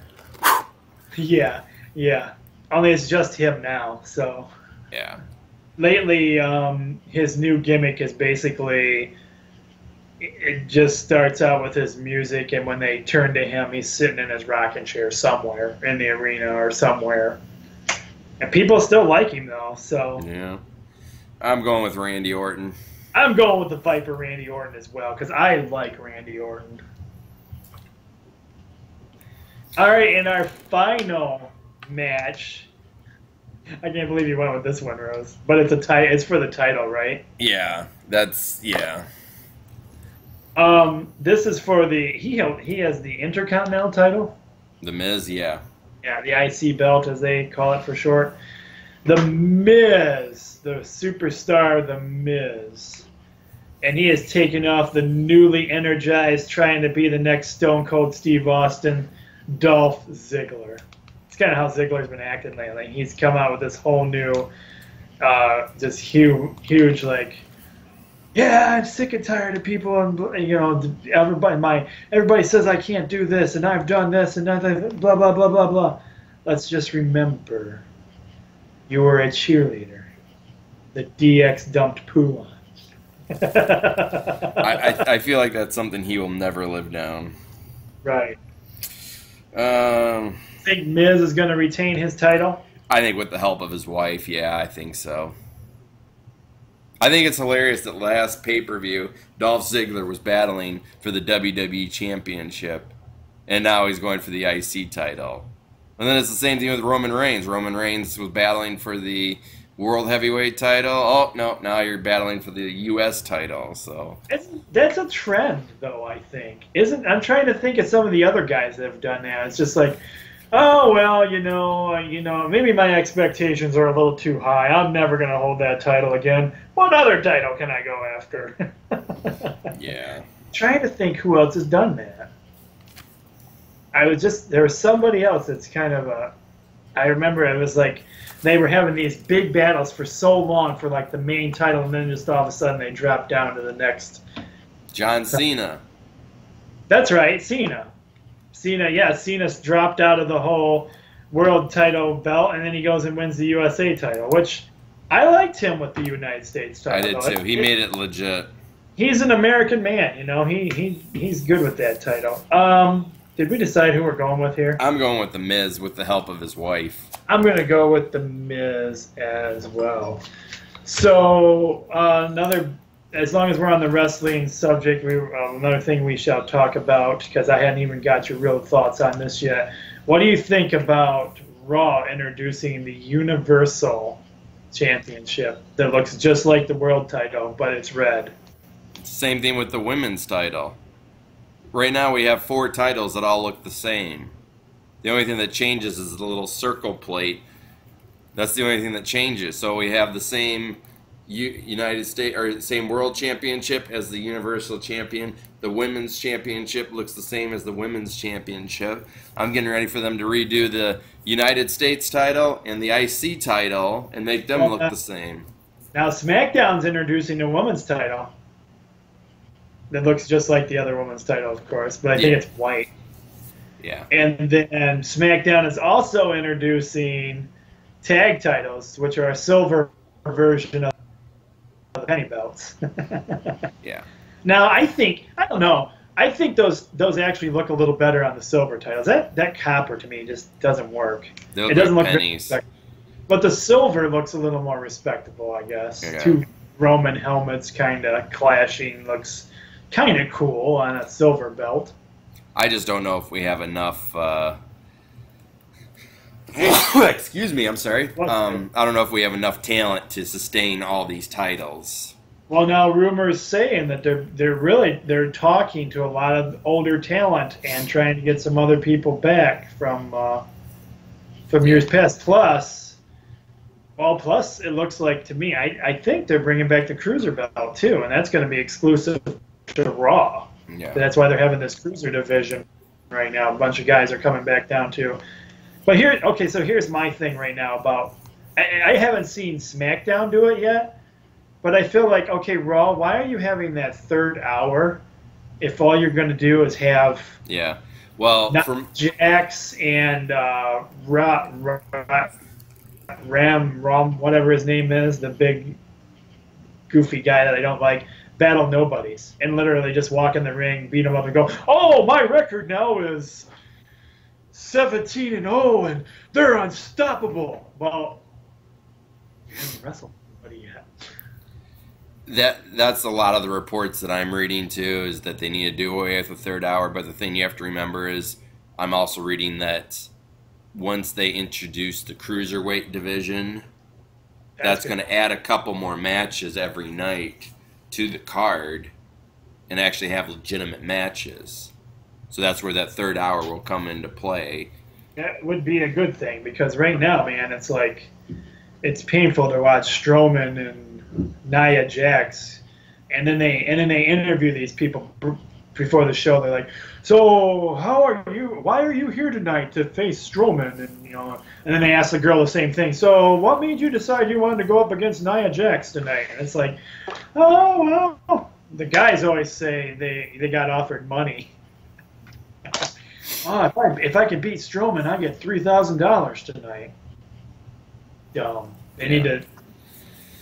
[SPEAKER 1] here.
[SPEAKER 2] Yeah. Only it's just him now. So
[SPEAKER 1] yeah.
[SPEAKER 2] Lately, his new gimmick is basically it just starts out with his music, and when they turn to him, he's sitting in his rocking chair somewhere in the arena or somewhere, and people still like him though. So
[SPEAKER 1] yeah. I'm going with Randy Orton.
[SPEAKER 2] I'm going with the Viper Randy Orton as well, because I like Randy Orton. All right, in our final match, I can't believe you went with this one, Rose. But it's for the title, right?
[SPEAKER 1] Yeah, yeah.
[SPEAKER 2] This is for he has the Intercontinental title.
[SPEAKER 1] The Miz, yeah.
[SPEAKER 2] Yeah, the IC belt, as they call it for short. The Miz, the superstar, The Miz. And he has taken off the newly energized, trying to be the next Stone Cold Steve Austin, Dolph Ziggler. It's kind of how Ziggler's been acting lately. He's come out with this whole new, just huge, like, yeah, I'm sick and tired of people, and you know, everybody says I can't do this, and I've done this, and nothing, blah blah blah blah blah. Let's just remember, you were a cheerleader that DX dumped poo on.
[SPEAKER 1] I feel like that's something he will never live down.
[SPEAKER 2] Right. Think Miz is going to retain his title?
[SPEAKER 1] I think with the help of his wife, yeah, I think so. I think it's hilarious that last pay-per-view, Dolph Ziggler was battling for the WWE Championship, and now he's going for the IC title. And then it's the same thing with Roman Reigns. Roman Reigns was battling for the World Heavyweight title. Oh, no, now you're battling for the U.S. title. So
[SPEAKER 2] that's a trend, though, I think. I'm trying to think of some of the other guys that have done that. It's just like, oh, well, you know, maybe my expectations are a little too high. I'm never going to hold that title again. What other title can I go after?
[SPEAKER 1] Yeah.
[SPEAKER 2] Trying to think who else has done that. There was somebody else that's kind of I remember it was like they were having these big battles for so long for like the main title, and then just all of a sudden they dropped down to the next.
[SPEAKER 1] John Cena.
[SPEAKER 2] That's right, Cena. Cena's dropped out of the whole world title belt, and then he goes and wins the USA title, which I liked him with the United States title.
[SPEAKER 1] I did too. He made it legit.
[SPEAKER 2] He's an American man, you know. He's good with that title. Did we decide who we're going with here?
[SPEAKER 1] I'm going with The Miz with the help of his wife.
[SPEAKER 2] I'm going to go with The Miz as well. So as long as we're on the wrestling subject, another thing we shall talk about, because I hadn't even got your real thoughts on this yet. What do you think about Raw introducing the Universal championship that looks just like the world title, but it's red.
[SPEAKER 1] Same thing with the women's title. Right now we have 4 titles that all look the same. The only thing that changes is the little circle plate. That's the only thing that changes. So we have the same United States or same world championship as the Universal Champion. The women's championship looks the same as the women's championship. I'm getting ready for them to redo the United States title and the IC title and make them look the same.
[SPEAKER 2] Now SmackDown's introducing a women's title that looks just like the other women's title, of course, but I think it's white.
[SPEAKER 1] Yeah.
[SPEAKER 2] And then SmackDown is also introducing tag titles, which are a silver version of the penny belts.
[SPEAKER 1] Yeah.
[SPEAKER 2] Now I don't know. I think those actually look a little better on the silver titles. That copper to me just doesn't work.
[SPEAKER 1] It doesn't look pennies.
[SPEAKER 2] But the silver looks a little more respectable, I guess.
[SPEAKER 1] Yeah.
[SPEAKER 2] 2 Roman helmets kind of clashing looks kind of cool on a silver belt.
[SPEAKER 1] I just don't know if we have enough. Excuse me, I'm sorry. I don't know if we have enough talent to sustain all these titles.
[SPEAKER 2] Well, now rumors saying that they're talking to a lot of older talent and trying to get some other people back from years past. Plus, it looks like to me, I think they're bringing back the Cruiser belt too, and that's going to be exclusive to Raw.
[SPEAKER 1] Yeah.
[SPEAKER 2] That's why they're having this Cruiser division right now. A bunch of guys are coming back down too. But so here's my thing right now about I haven't seen SmackDown do it yet. But I feel like, okay, Raw, why are you having that 3rd hour if all you're going to do is have Jax and Ram, whatever his name is, the big goofy guy that I don't like, battle nobodies and literally just walk in the ring, beat them up and go, oh, my record now is 17-0 and they're unstoppable. Well, you haven't wrestled anybody yet.
[SPEAKER 1] That's a lot of the reports that I'm reading too, is that they need to do away with the 3rd hour. But the thing you have to remember is I'm also reading that once they introduce the cruiserweight division, that's going to add a couple more matches every night to the card and actually have legitimate matches. So that's where that 3rd hour will come into play.
[SPEAKER 2] That would be a good thing because right now, man, it's like it's painful to watch Strowman and Nia Jax, and then they interview these people before the show. They're like, "So how are you? Why are you here tonight to face Strowman?" And then they ask the girl the same thing. So what made you decide you wanted to go up against Nia Jax tonight? And it's like, oh well, the guys always say they got offered money. If I could beat Strowman, I get $3,000 tonight. They need to.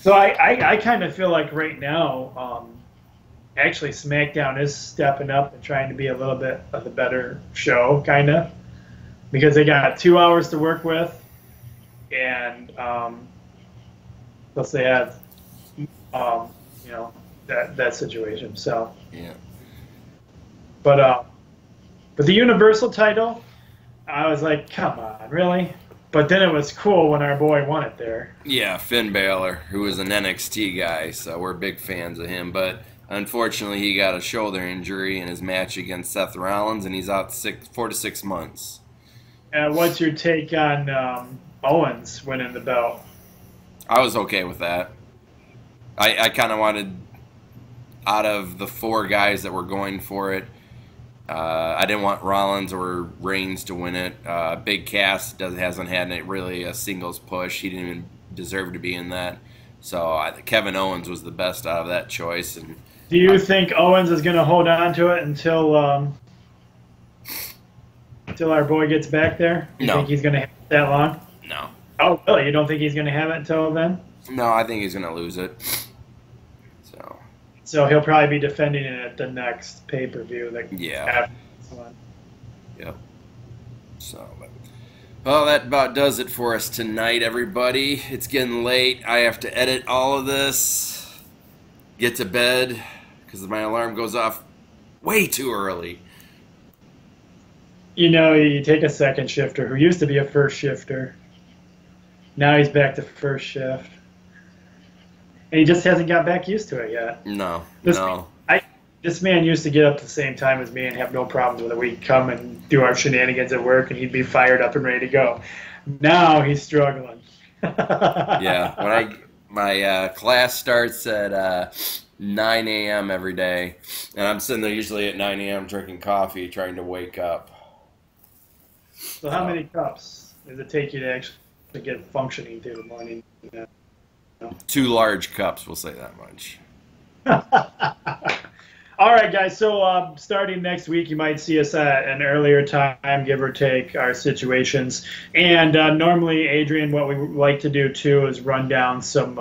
[SPEAKER 2] So I kind of feel like right now, actually SmackDown is stepping up and trying to be a little bit of the better show, kind of, because they got 2 hours to work with, and plus they have, that situation. So
[SPEAKER 1] yeah.
[SPEAKER 2] But the Universal title, I was like, come on, really? But then it was cool when our boy won it there.
[SPEAKER 1] Yeah, Finn Balor, who was an NXT guy, so we're big fans of him. But unfortunately, he got a shoulder injury in his match against Seth Rollins, and he's out 4 to 6 months.
[SPEAKER 2] What's your take on Owens winning the belt?
[SPEAKER 1] I was okay with that. I kind of wanted, out of the 4 guys that were going for it, I didn't want Rollins or Reigns to win it. Big Cass hasn't had really a singles push. He didn't even deserve to be in that. So Kevin Owens was the best out of that choice. And
[SPEAKER 2] do you think Owens is going to hold on to it until our boy gets back there? You think he's going to have it that long?
[SPEAKER 1] No.
[SPEAKER 2] Oh, really? You don't think he's going to have it until then?
[SPEAKER 1] No, I think he's going to lose it.
[SPEAKER 2] So he'll probably be defending it at the next pay-per-view.
[SPEAKER 1] Yeah. Yep. So, well, that about does it for us tonight, everybody. It's getting late. I have to edit all of this, get to bed, because my alarm goes off way too early.
[SPEAKER 2] You take a second shifter who used to be a first shifter. Now he's back to first shift. he just hasn't got back used to it yet.
[SPEAKER 1] No,
[SPEAKER 2] This,
[SPEAKER 1] no.
[SPEAKER 2] this man used to get up at the same time as me and have no problems with it. We'd come and do our shenanigans at work, and he'd be fired up and ready to go. Now he's struggling.
[SPEAKER 1] Yeah, when my class starts at 9 a.m. every day, and I'm sitting there usually at 9 a.m. drinking coffee, trying to wake up.
[SPEAKER 2] So how many cups does it take you to actually get functioning through the morning?
[SPEAKER 1] 2 large cups, we'll say that much.
[SPEAKER 2] All right, guys. So starting next week, you might see us at an earlier time, give or take our situations. And normally, Adrian, what we like to do too is run down some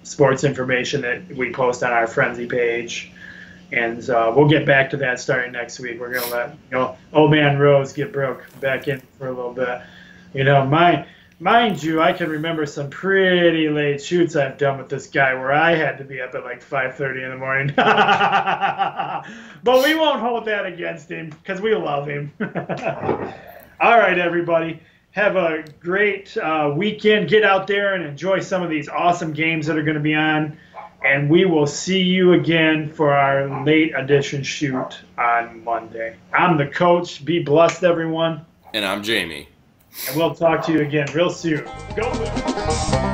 [SPEAKER 2] sports information that we post on our Frenzy page. And we'll get back to that starting next week. We're gonna let old man Rose get broke back in for a little bit. Mind you, I can remember some pretty late shoots I've done with this guy where I had to be up at like 5:30 in the morning. But we won't hold that against him because we love him. All right, everybody. Have a great weekend. Get out there and enjoy some of these awesome games that are going to be on. And we will see you again for our late edition shoot on Monday. I'm the coach. Be blessed, everyone.
[SPEAKER 1] And I'm Jamie.
[SPEAKER 2] And we'll talk to you again real soon. Go Blue.